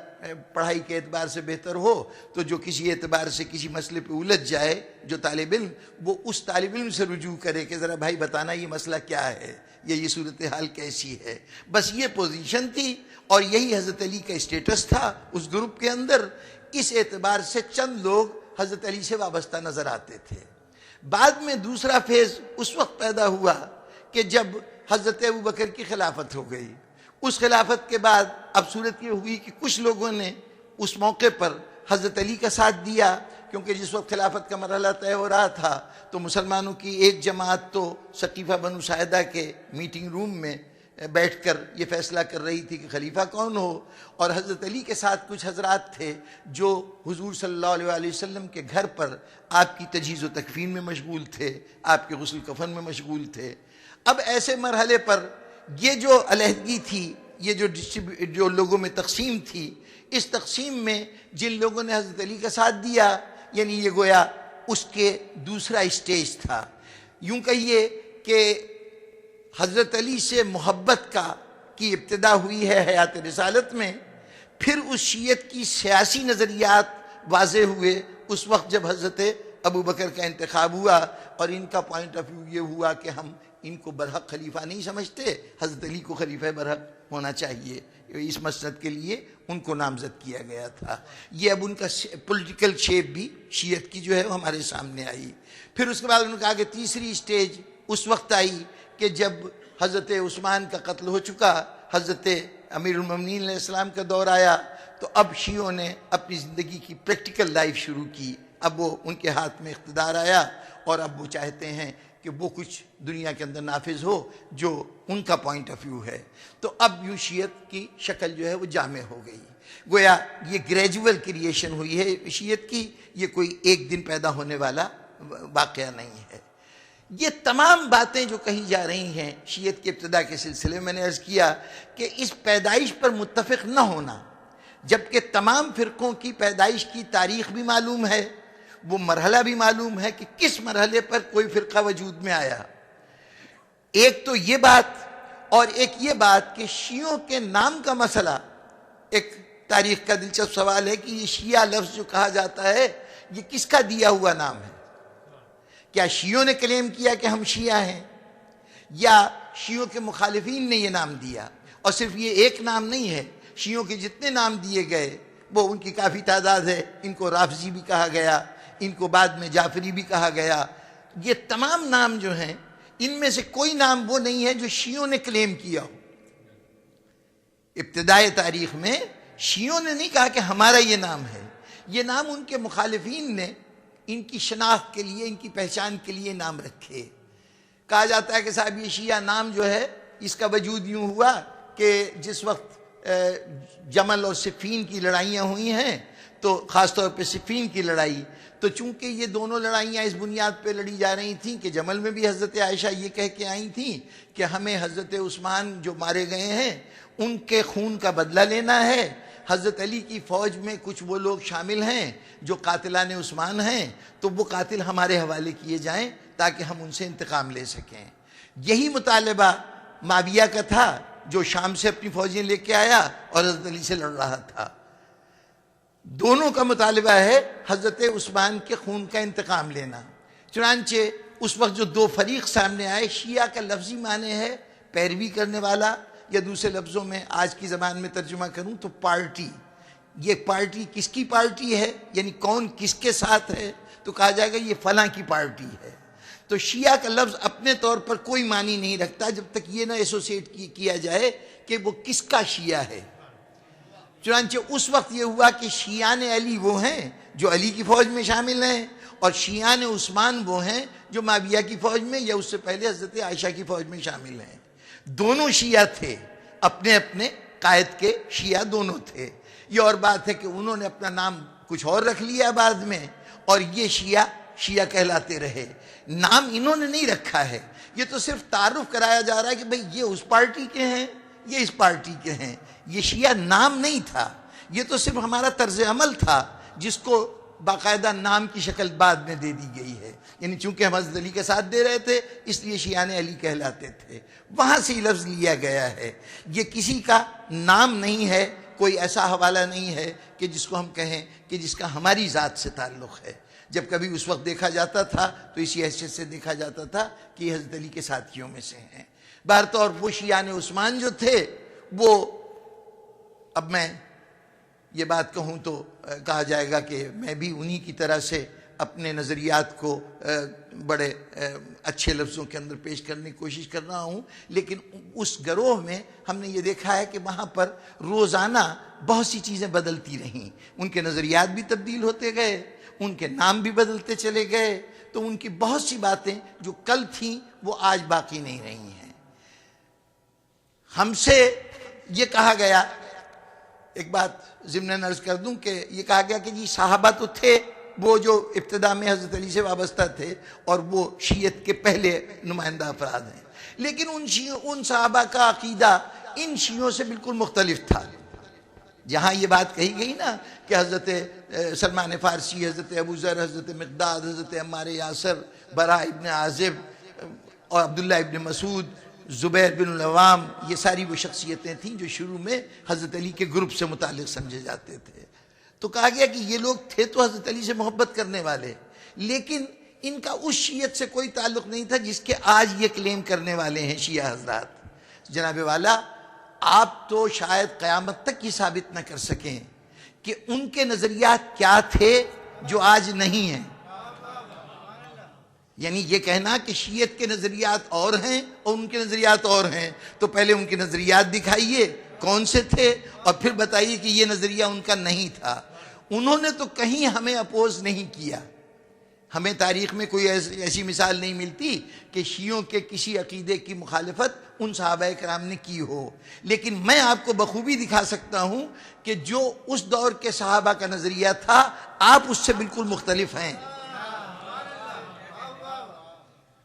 پڑھائی کے اعتبار سے بہتر ہو تو جو کسی اعتبار سے کسی مسئلے پہ الجھ جائے، جو طالب علم وہ اس طالب علم سے رجوع کرے کہ ذرا بھائی بتانا یہ مسئلہ کیا ہے، یہ صورتحال کیسی ہے۔ بس یہ پوزیشن تھی اور یہی حضرت علی کا اسٹیٹس تھا اس گروپ کے اندر۔ اس اعتبار سے چند لوگ حضرت علی سے وابستہ نظر آتے تھے۔ بعد میں دوسرا فیز اس وقت پیدا ہوا کہ جب حضرت ابوبکر کی خلافت ہو گئی۔ اس خلافت کے بعد اب صورت یہ ہوئی کہ کچھ لوگوں نے اس موقع پر حضرت علی کا ساتھ دیا، کیونکہ جس وقت خلافت کا مرحلہ طے ہو رہا تھا تو مسلمانوں کی ایک جماعت تو ثقیفہ بنو ساعدہ کے میٹنگ روم میں بیٹھ کر یہ فیصلہ کر رہی تھی کہ خلیفہ کون ہو، اور حضرت علی کے ساتھ کچھ حضرات تھے جو حضور صلی اللہ علیہ وسلم کے گھر پر آپ کی تجہیز و تکفین میں مشغول تھے، آپ کے غسل کفن میں مشغول تھے۔ اب ایسے مرحلے پر یہ جو علیحدگی تھی، یہ جو لوگوں میں تقسیم تھی، اس تقسیم میں جن لوگوں نے حضرت علی کا ساتھ دیا، یعنی یہ گویا اس کے دوسرا اسٹیج تھا۔ یوں کہیے کہ حضرت علی سے محبت کی ابتدا ہوئی ہے حیات رسالت میں، پھر اس شیعت کی سیاسی نظریات واضح ہوئے اس وقت جب حضرت ابوبکر کا انتخاب ہوا، اور ان کا پوائنٹ آف ویو یہ ہوا کہ ہم ان کو برحق خلیفہ نہیں سمجھتے، حضرت علی کو خلیفہ برحق ہونا چاہیے، اس مسند کے لیے ان کو نامزد کیا گیا تھا۔ یہ اب ان کا پولیٹیکل شیپ بھی شیعت کی جو ہے وہ ہمارے سامنے آئی۔ پھر اس کے بعد انہوں نے کہا کہ تیسری اسٹیج اس وقت آئی کہ جب حضرت عثمان کا قتل ہو چکا، حضرت امیر المومنین علیہ السلام کا دور آیا، تو اب شیعوں نے اپنی زندگی کی پریکٹیکل لائف شروع کی۔ اب وہ ان کے ہاتھ میں اقتدار آیا اور اب وہ چاہتے ہیں کہ وہ کچھ دنیا کے اندر نافذ ہو جو ان کا پوائنٹ آف ویو ہے۔ تو اب یوں شیعت کی شکل جو ہے وہ جامع ہو گئی، گویا یہ گریجول کریشن ہوئی ہے شیعت کی، یہ کوئی ایک دن پیدا ہونے والا واقعہ نہیں ہے۔ یہ تمام باتیں جو کہی جا رہی ہیں شیعت کے ابتدا کے سلسلے میں نے عرض کیا کہ اس پیدائش پر متفق نہ ہونا، جبکہ تمام فرقوں کی پیدائش کی تاریخ بھی معلوم ہے، وہ مرحلہ بھی معلوم ہے کہ کس مرحلے پر کوئی فرقہ وجود میں آیا۔ ایک تو یہ بات، اور ایک یہ بات کہ شیعوں کے نام کا مسئلہ ایک تاریخ کا دلچسپ سوال ہے کہ یہ شیعہ لفظ جو کہا جاتا ہے یہ کس کا دیا ہوا نام ہے؟ کیا شیعوں نے کلیم کیا کہ ہم شیعہ ہیں، یا شیعوں کے مخالفین نے یہ نام دیا؟ اور صرف یہ ایک نام نہیں ہے، شیعوں کے جتنے نام دیے گئے وہ ان کی کافی تعداد ہے۔ ان کو رافضی بھی کہا گیا، ان کو بعد میں جعفری بھی کہا گیا۔ یہ تمام نام جو ہیں ان میں سے کوئی نام وہ نہیں ہے جو شیعوں نے کلیم کیا ہو۔ ابتدائے تاریخ میں شیعوں نے نہیں کہا کہ ہمارا یہ نام ہے، یہ نام ان کے مخالفین نے ان کی شناخت کے لیے، ان کی پہچان کے لیے نام رکھے۔ کہا جاتا ہے کہ صاحب یہ شیعہ نام جو ہے اس کا وجود یوں ہوا کہ جس وقت جمل اور صفین کی لڑائیاں ہوئی ہیں، تو خاص طور پہ صفین کی لڑائی، تو چونکہ یہ دونوں لڑائیاں اس بنیاد پہ لڑی جا رہی تھیں کہ جمل میں بھی حضرت عائشہ یہ کہہ کے آئی تھیں کہ ہمیں حضرت عثمان جو مارے گئے ہیں ان کے خون کا بدلہ لینا ہے، حضرت علی کی فوج میں کچھ وہ لوگ شامل ہیں جو قاتلان عثمان ہیں، تو وہ قاتل ہمارے حوالے کیے جائیں تاکہ ہم ان سے انتقام لے سکیں۔ یہی مطالبہ معاویہ کا تھا جو شام سے اپنی فوجیں لے کے آیا اور حضرت علی سے لڑ رہا تھا۔ دونوں کا مطالبہ ہے حضرت عثمان کے خون کا انتقام لینا۔ چنانچہ اس وقت جو دو فریق سامنے آئے، شیعہ کا لفظی معنی ہے پیروی کرنے والا، یا دوسرے لفظوں میں آج کی زبان میں ترجمہ کروں تو پارٹی. یہ پارٹی کس کی پارٹی ہے، یعنی کون کس کے ساتھ ہے، تو کہا جائے گا یہ فلاں کی پارٹی ہے. تو شیعہ کا لفظ اپنے طور پر کوئی معنی نہیں رکھتا جب تک یہ نہ ایسوسیٹ کیا جائے کہ وہ کس کا شیعہ ہے. چنانچہ اس وقت یہ ہوا کہ شیعان علی وہ ہیں جو علی کی فوج میں شامل ہیں، اور شیعان عثمان وہ ہیں جو معاویہ کی فوج میں یا اس سے پہلے حضرت عائشہ کی فوج میں شامل ہیں. دونوں شیعہ تھے، اپنے اپنے قائد کے شیعہ دونوں تھے. یہ اور بات ہے کہ انہوں نے اپنا نام کچھ اور رکھ لیا بعد میں، اور یہ شیعہ کہلاتے رہے. نام انہوں نے نہیں رکھا ہے، یہ تو صرف تعارف کرایا جا رہا ہے کہ بھئی یہ اس پارٹی کے ہیں، یہ اس پارٹی کے ہیں. یہ شیعہ نام نہیں تھا، یہ تو صرف ہمارا طرز عمل تھا جس کو باقاعدہ نام کی شکل بعد میں دے دی گئی ہے. یعنی چونکہ ہم حضرت علی کے ساتھ دے رہے تھے اس لیے شیعان علی کہلاتے تھے. وہاں سے یہ لفظ لیا گیا ہے. یہ کسی کا نام نہیں ہے، کوئی ایسا حوالہ نہیں ہے کہ جس کو ہم کہیں کہ جس کا ہماری ذات سے تعلق ہے. جب کبھی اس وقت دیکھا جاتا تھا تو اسی حیثیت سے دیکھا جاتا تھا کہ یہ حضرت علی کے ساتھیوں میں سے ہیں. بہرطور وہ شیعان عثمان جو تھے وہ، اب میں یہ بات کہوں تو کہا جائے گا کہ میں بھی انہی کی طرح سے اپنے نظریات کو بڑے اچھے لفظوں کے اندر پیش کرنے کی کوشش کر رہا ہوں، لیکن اس گروہ میں ہم نے یہ دیکھا ہے کہ وہاں پر روزانہ بہت سی چیزیں بدلتی رہیں. ان کے نظریات بھی تبدیل ہوتے گئے، ان کے نام بھی بدلتے چلے گئے، تو ان کی بہت سی باتیں جو کل تھیں وہ آج باقی نہیں رہی ہیں. ہم سے یہ کہا گیا، ایک بات ضمناً عرض کر دوں کہ یہ کہا گیا کہ جی صحابہ تو تھے وہ جو ابتدا میں حضرت علی سے وابستہ تھے اور وہ شیعت کے پہلے نمائندہ افراد ہیں، لیکن ان صحابہ کا عقیدہ ان شیعوں سے بالکل مختلف تھا. جہاں یہ بات کہی گئی نا کہ حضرت سلمان فارسی، حضرت ابو ذر، حضرت مقداد، حضرت عمار یاسر، براء ابن عازب اور عبداللہ ابن مسعود، زبیر بن العوام، یہ ساری وہ شخصیتیں تھیں جو شروع میں حضرت علی کے گروپ سے متعلق سمجھے جاتے تھے. تو کہا گیا کہ یہ لوگ تھے تو حضرت علی سے محبت کرنے والے، لیکن ان کا اس شیعت سے کوئی تعلق نہیں تھا جس کے آج یہ کلیم کرنے والے ہیں شیعہ حضرات. جناب والا، آپ تو شاید قیامت تک یہ ثابت نہ کر سکیں کہ ان کے نظریات کیا تھے جو آج نہیں ہیں. یعنی یہ کہنا کہ شیعت کے نظریات اور ہیں اور ان کے نظریات اور ہیں، تو پہلے ان کے نظریات دکھائیے کون سے تھے اور پھر بتائیے کہ یہ نظریہ ان کا نہیں تھا. انہوں نے تو کہیں ہمیں اپوز نہیں کیا. ہمیں تاریخ میں کوئی ایسی مثال نہیں ملتی کہ شیعوں کے کسی عقیدے کی مخالفت ان صحابہ کرام نے کی ہو. لیکن میں آپ کو بخوبی دکھا سکتا ہوں کہ جو اس دور کے صحابہ کا نظریہ تھا آپ اس سے بالکل مختلف ہیں.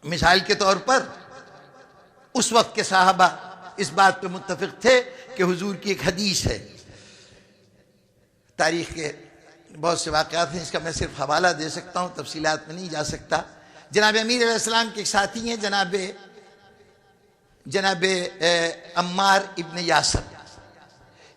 مثال کے طور پر اس وقت کے صحابہ اس بات پہ متفق تھے کہ حضور کی ایک حدیث ہے. تاریخ کے بہت سے واقعات ہیں، اس کا میں صرف حوالہ دے سکتا ہوں، تفصیلات میں نہیں جا سکتا. جناب امیر علیہ السلام کے ایک ساتھی ہیں جناب عمار ابن یاسر.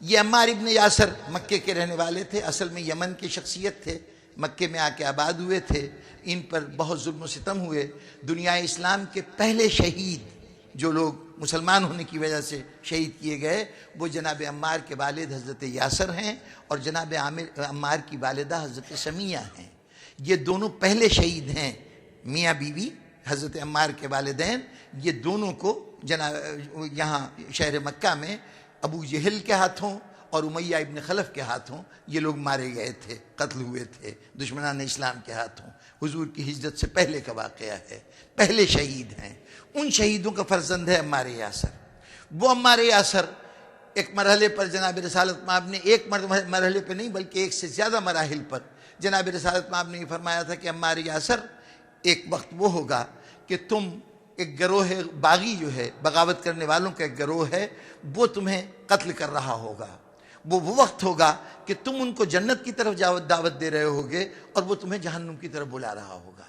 یہ عمار ابن یاسر مکے کے رہنے والے تھے، اصل میں یمن کی شخصیت تھے، مکے میں آ کے آباد ہوئے تھے. ان پر بہت ظلم و ستم ہوئے. دنیا اسلام کے پہلے شہید جو لوگ مسلمان ہونے کی وجہ سے شہید کیے گئے وہ جناب عمار کے والد حضرت یاسر ہیں اور جناب عمار کی والدہ حضرت سمیہ ہیں. یہ دونوں پہلے شہید ہیں. میاں بیوی حضرت عمار کے والدین، یہ دونوں کو یہاں شہر مکہ میں ابو جہل کے ہاتھوں اور امیہ ابن خلف کے ہاتھوں یہ لوگ مارے گئے تھے، قتل ہوئے تھے دشمنان اسلام کے ہاتھوں. حضور کی ہجرت سے پہلے کا واقعہ ہے، پہلے شہید ہیں. ان شہیدوں کا فرزند ہے عمار یاسر. وہ عمار یاسر ایک مرحلے پر جناب رسالت مآب نے، ایک مرحلے پہ نہیں بلکہ ایک سے زیادہ مراحل پر جناب رسالت مآب نے یہ فرمایا تھا کہ عمار یاسر ایک وقت وہ ہوگا کہ تم ایک گروہ باغی جو ہے، بغاوت کرنے والوں کا ایک گروہ ہے، وہ تمہیں قتل کر رہا ہوگا. وہ وقت ہوگا کہ تم ان کو جنت کی طرف دعوت دے رہے ہوگے اور وہ تمہیں جہنم کی طرف بلا رہا ہوگا.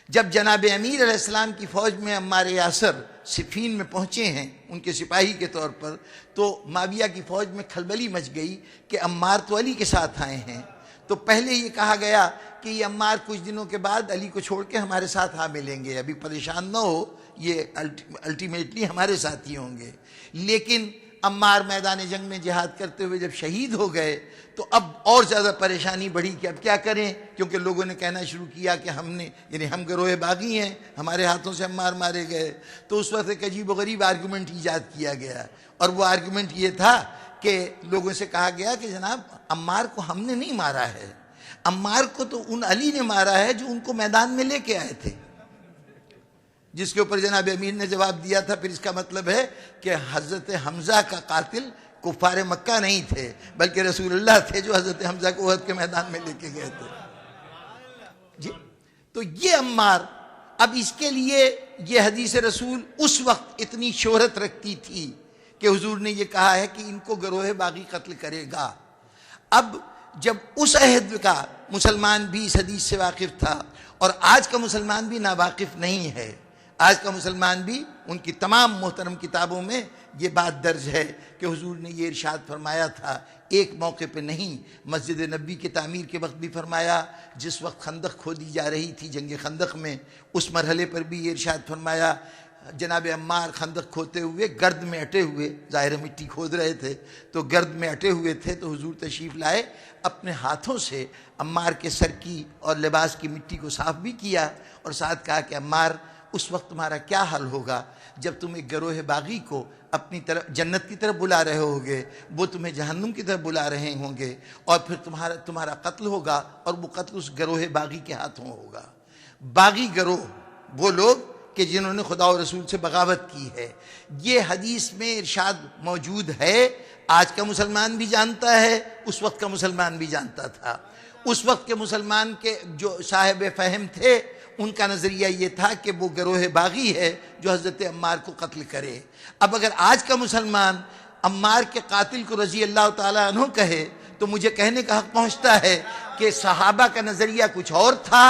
جب جناب امیر علیہ السلام کی فوج میں عمار یاسر صفین میں پہنچے ہیں ان کے سپاہی کے طور پر، تو معاویہ کی فوج میں کھلبلی مچ گئی کہ عمار تو علی کے ساتھ آئے ہیں. تو پہلے یہ کہا گیا کہ یہ عمار کچھ دنوں کے بعد علی کو چھوڑ کے ہمارے ساتھ ملیں گے، ابھی پریشان نہ ہو، یہ الٹیمیٹلی ہمارے ساتھی ہوں گے. لیکن عمار میدان جنگ میں جہاد کرتے ہوئے جب شہید ہو گئے تو اب اور زیادہ پریشانی بڑھی کہ اب کیا کریں، کیونکہ لوگوں نے کہنا شروع کیا کہ ہم گروہ باغی ہیں، ہمارے ہاتھوں سے عمار مارے گئے. تو اس وقت ایک عجیب و غریب آرگومنٹ ایجاد کیا گیا، اور وہ آرگومنٹ یہ تھا کہ لوگوں سے کہا گیا کہ جناب عمار کو ہم نے نہیں مارا ہے، عمار کو تو ان علی نے مارا ہے جو ان کو میدان میں لے کے آئے تھے. جس کے اوپر جناب امیر نے جواب دیا تھا پھر اس کا مطلب ہے کہ حضرت حمزہ کا قاتل کفار مکہ نہیں تھے بلکہ رسول اللہ تھے جو حضرت حمزہ کو احد کے میدان میں لے کے گئے تھے. جی تو یہ عمار، اب اس کے لیے یہ حدیث رسول اس وقت اتنی شہرت رکھتی تھی کہ حضور نے یہ کہا ہے کہ ان کو گروہ باغی قتل کرے گا. اب جب اس عہد کا مسلمان بھی اس حدیث سے واقف تھا اور آج کا مسلمان بھی ناواقف نہیں ہے، آج کا مسلمان بھی ان کی تمام محترم کتابوں میں یہ بات درج ہے کہ حضور نے یہ ارشاد فرمایا تھا، ایک موقع پہ نہیں، مسجد نبی کی تعمیر کے وقت بھی فرمایا، جس وقت خندق کھودی جا رہی تھی جنگ خندق میں اس مرحلے پر بھی یہ ارشاد فرمایا. جناب عمار خندق کھودتے ہوئے گرد میں اٹے ہوئے، ظاہر مٹی کھود رہے تھے تو گرد میں اٹے ہوئے تھے، تو حضور تشریف لائے، اپنے ہاتھوں سے عمار کے سر کی اور لباس کی مٹی کو صاف بھی کیا اور ساتھ کہا کہ عمار اس وقت تمہارا کیا حل ہوگا جب تم ایک گروہ باغی کو اپنی طرف جنت کی طرف بلا رہے ہوگے، وہ تمہیں جہنم کی طرف بلا رہے ہوں گے، اور پھر تمہارا قتل ہوگا اور وہ قتل اس گروہ باغی کے ہاتھوں ہوگا. باغی گروہ وہ لوگ کہ جنہوں نے خدا و رسول سے بغاوت کی ہے. یہ حدیث میں ارشاد موجود ہے، آج کا مسلمان بھی جانتا ہے، اس وقت کا مسلمان بھی جانتا تھا. اس وقت کے مسلمان کے جو صاحب فہم تھے ان کا نظریہ یہ تھا کہ وہ گروہ باغی ہے جو حضرت عمار کو قتل کرے. اب اگر آج کا مسلمان عمار کے قاتل کو رضی اللہ تعالیٰ عنہ کہے تو مجھے کہنے کا حق پہنچتا ہے کہ صحابہ کا نظریہ کچھ اور تھا،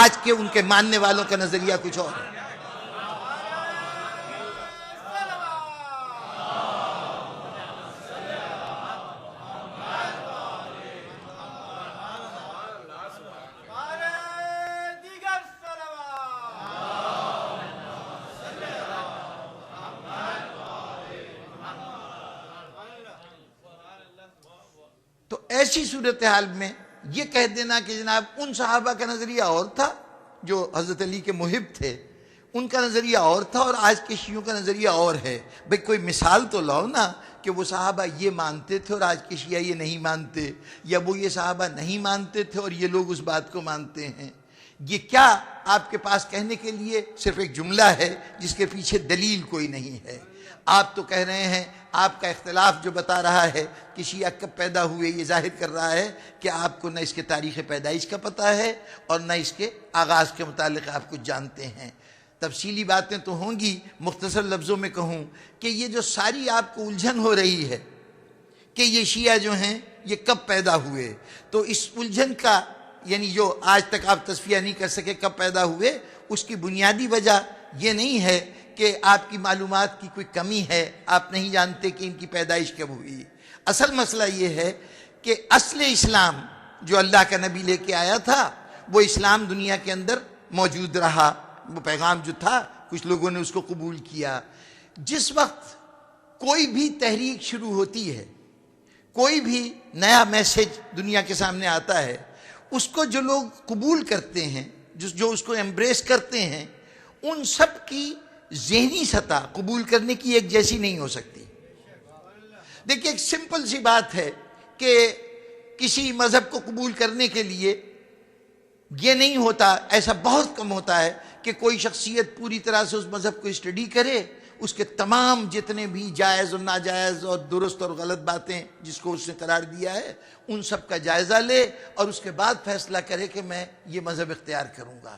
آج کے ان کے ماننے والوں کا نظریہ کچھ اور ہے. تو ایسی صورتحال میں یہ کہہ دینا کہ جناب ان صحابہ کا نظریہ اور تھا جو حضرت علی کے محب تھے، ان کا نظریہ اور تھا اور آج کے شیعوں کا نظریہ اور ہے. بھئی کوئی مثال تو لاؤ نا کہ وہ صحابہ یہ مانتے تھے اور آج کے شیعہ یہ نہیں مانتے، یا وہ یہ صحابہ نہیں مانتے تھے اور یہ لوگ اس بات کو مانتے ہیں. یہ کیا آپ کے پاس کہنے کے لیے صرف ایک جملہ ہے جس کے پیچھے دلیل کوئی نہیں ہے. آپ تو کہہ رہے ہیں، آپ کا اختلاف جو بتا رہا ہے کہ شیعہ کب پیدا ہوئے یہ ظاہر کر رہا ہے کہ آپ کو نہ اس کے تاریخ پیدائش کا پتہ ہے اور نہ اس کے آغاز کے متعلق آپ کچھ جانتے ہیں. تفصیلی باتیں تو ہوں گی، مختصر لفظوں میں کہوں کہ یہ جو ساری آپ کو الجھن ہو رہی ہے کہ یہ شیعہ جو ہیں یہ کب پیدا ہوئے، تو اس الجھن کا یعنی جو آج تک آپ تصفیہ نہیں کر سکے کب پیدا ہوئے، اس کی بنیادی وجہ یہ نہیں ہے کہ آپ کی معلومات کی کوئی کمی ہے، آپ نہیں جانتے کہ ان کی پیدائش کب ہوئی. اصل مسئلہ یہ ہے کہ اصل اسلام جو اللہ کا نبی لے کے آیا تھا وہ اسلام دنیا کے اندر موجود رہا، وہ پیغام جو تھا کچھ لوگوں نے اس کو قبول کیا. جس وقت کوئی بھی تحریک شروع ہوتی ہے، کوئی بھی نیا میسج دنیا کے سامنے آتا ہے، اس کو جو لوگ قبول کرتے ہیں، جو اس کو ایمبریس کرتے ہیں، ان سب کی ذہنی سطح قبول کرنے کی ایک جیسی نہیں ہو سکتی. دیکھیے ایک سمپل سی بات ہے کہ کسی مذہب کو قبول کرنے کے لیے یہ نہیں ہوتا، ایسا بہت کم ہوتا ہے کہ کوئی شخصیت پوری طرح سے اس مذہب کو اسٹڈی کرے، اس کے تمام جتنے بھی جائز اور ناجائز اور درست اور غلط باتیں جس کو اس نے قرار دیا ہے ان سب کا جائزہ لے اور اس کے بعد فیصلہ کرے کہ میں یہ مذہب اختیار کروں گا.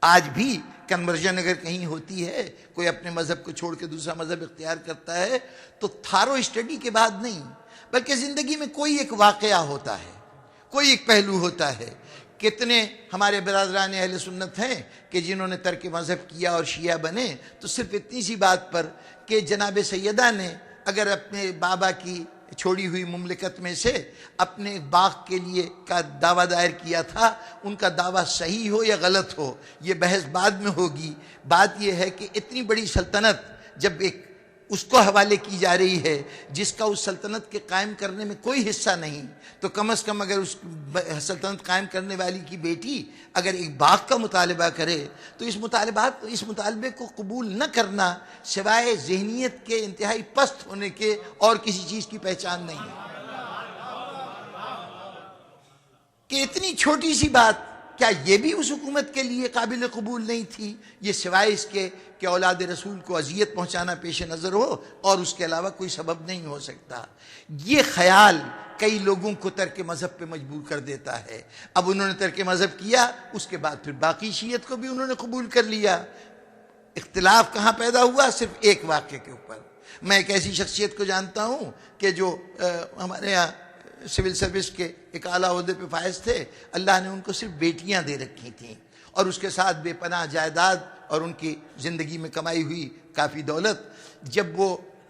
آج بھی کنورژن اگر کہیں ہوتی ہے، کوئی اپنے مذہب کو چھوڑ کے دوسرا مذہب اختیار کرتا ہے تو تھارو اسٹڈی کے بعد نہیں، بلکہ زندگی میں کوئی ایک واقعہ ہوتا ہے، کوئی ایک پہلو ہوتا ہے. کتنے ہمارے برادران اہل سنت ہیں کہ جنہوں نے ترک مذہب کیا اور شیعہ بنے تو صرف اتنی سی بات پر کہ جناب سیدہ نے اگر اپنے بابا کی چھوڑی ہوئی مملکت میں سے اپنے باغ کے لیے کا دعویٰ دائر کیا تھا، ان کا دعویٰ صحیح ہو یا غلط ہو یہ بحث بعد میں ہوگی۔ بات یہ ہے کہ اتنی بڑی سلطنت جب ایک اس کو حوالے کی جا رہی ہے جس کا اس سلطنت کے قائم کرنے میں کوئی حصہ نہیں، تو کم از کم اگر اس سلطنت قائم کرنے والی کی بیٹی اگر ایک باغ کا مطالبہ کرے تو اس مطالبے کو قبول نہ کرنا سوائے ذہنیت کے انتہائی پست ہونے کے اور کسی چیز کی پہچان نہیں ہے۔ کہ اتنی چھوٹی سی بات کیا یہ بھی اس حکومت کے لیے قابل قبول نہیں تھی؟ یہ سوائے اس کے کہ اولاد رسول کو اذیت پہنچانا پیش نظر ہو اور اس کے علاوہ کوئی سبب نہیں ہو سکتا۔ یہ خیال کئی لوگوں کو ترک مذہب پہ مجبور کر دیتا ہے۔ اب انہوں نے ترک مذہب کیا، اس کے بعد پھر باقی شیعت کو بھی انہوں نے قبول کر لیا۔ اختلاف کہاں پیدا ہوا؟ صرف ایک واقعے کے اوپر۔ میں ایک ایسی شخصیت کو جانتا ہوں کہ جو ہمارے یہاں سول سروس کے ایک اعلیٰ عہدے پہ فائز تھے، اللہ نے ان کو صرف بیٹیاں دے رکھی تھیں اور اس کے ساتھ بے پناہ جائیداد اور ان کی زندگی میں کمائی ہوئی کافی دولت۔ جب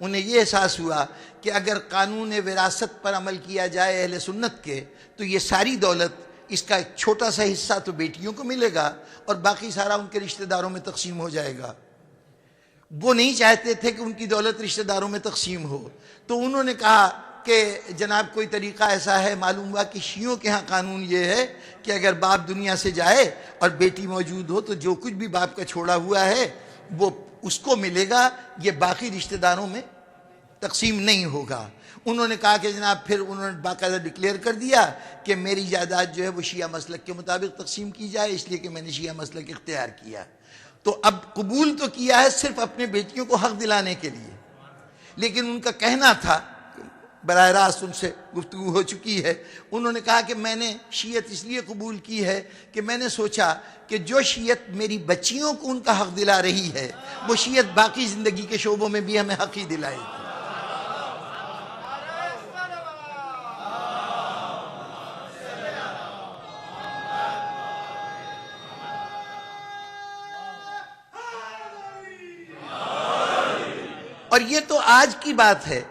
انہیں یہ احساس ہوا کہ اگر قانون وراثت پر عمل کیا جائے اہل سنت کے تو یہ ساری دولت اس کا ایک چھوٹا سا حصہ تو بیٹیوں کو ملے گا اور باقی سارا ان کے رشتہ داروں میں تقسیم ہو جائے گا۔ وہ نہیں چاہتے تھے کہ ان کی دولت رشتہ داروں میں تقسیم ہو، تو انہوں نے کہا کہ جناب کوئی طریقہ ایسا ہے۔ معلوم ہوا کہ شیعوں کے ہاں قانون یہ ہے کہ اگر باپ دنیا سے جائے اور بیٹی موجود ہو تو جو کچھ بھی باپ کا چھوڑا ہوا ہے وہ اس کو ملے گا، یہ باقی رشتہ داروں میں تقسیم نہیں ہوگا۔ انہوں نے کہا کہ جناب پھر انہوں نے باقاعدہ ڈکلیئر کر دیا کہ میری جائیداد جو ہے وہ شیعہ مسلک کے مطابق تقسیم کی جائے، اس لیے کہ میں نے شیعہ مسلک اختیار کیا۔ تو اب قبول تو کیا ہے صرف اپنے بیٹیوں کو حق دلانے کے لیے، لیکن ان کا کہنا تھا، براہ راست ان سے گفتگو ہو چکی ہے، انہوں نے کہا کہ میں نے شیعت اس لیے قبول کی ہے کہ میں نے سوچا کہ جو شیعت میری بچیوں کو ان کا حق دلا رہی ہے وہ شیعت باقی زندگی کے شعبوں میں بھی ہمیں حق ہی دلائے گی۔ اور یہ تو آج کی بات ہے،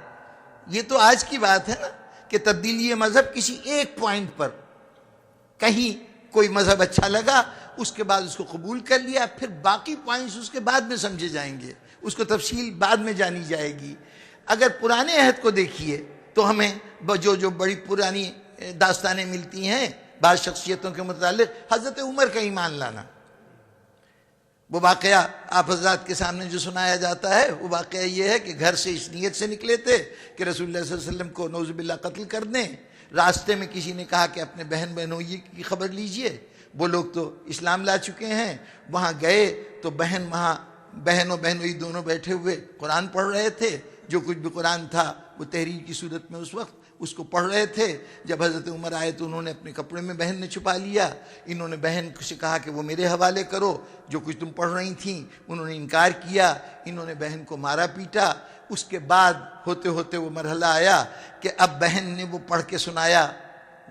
یہ تو آج کی بات ہے نا کہ تبدیلی مذہب کسی ایک پوائنٹ پر کہیں کوئی مذہب اچھا لگا، اس کے بعد اس کو قبول کر لیا، پھر باقی پوائنٹس اس کے بعد میں سمجھے جائیں گے، اس کو تفصیل بعد میں جانی جائے گی۔ اگر پرانے عہد کو دیکھیے تو ہمیں جو بڑی پرانی داستانیں ملتی ہیں بعض شخصیتوں کے متعلق، حضرت عمر کا ایمان لانا، وہ واقعہ آپ حضرات کے سامنے جو سنایا جاتا ہے وہ واقعہ یہ ہے کہ گھر سے اس نیت سے نکلے تھے کہ رسول اللہ صلی اللہ علیہ وسلم کو نعوذ باللہ قتل کر دیں۔ راستے میں کسی نے کہا کہ اپنے بہن بہنوئی کی خبر لیجئے، وہ لوگ تو اسلام لا چکے ہیں۔ وہاں گئے تو بہن و بہنوئی دونوں بیٹھے ہوئے قرآن پڑھ رہے تھے، جو کچھ بھی قرآن تھا وہ تحریر کی صورت میں اس وقت اس کو پڑھ رہے تھے۔ جب حضرت عمر آئے تو انہوں نے اپنے کپڑے میں بہن نے چھپا لیا، انہوں نے بہن سے کہا کہ وہ میرے حوالے کرو، جو کچھ تم پڑھ رہی تھیں۔ انہوں نے انکار کیا، انہوں نے بہن کو مارا پیٹا۔ اس کے بعد ہوتے ہوتے وہ مرحلہ آیا کہ اب بہن نے وہ پڑھ کے سنایا،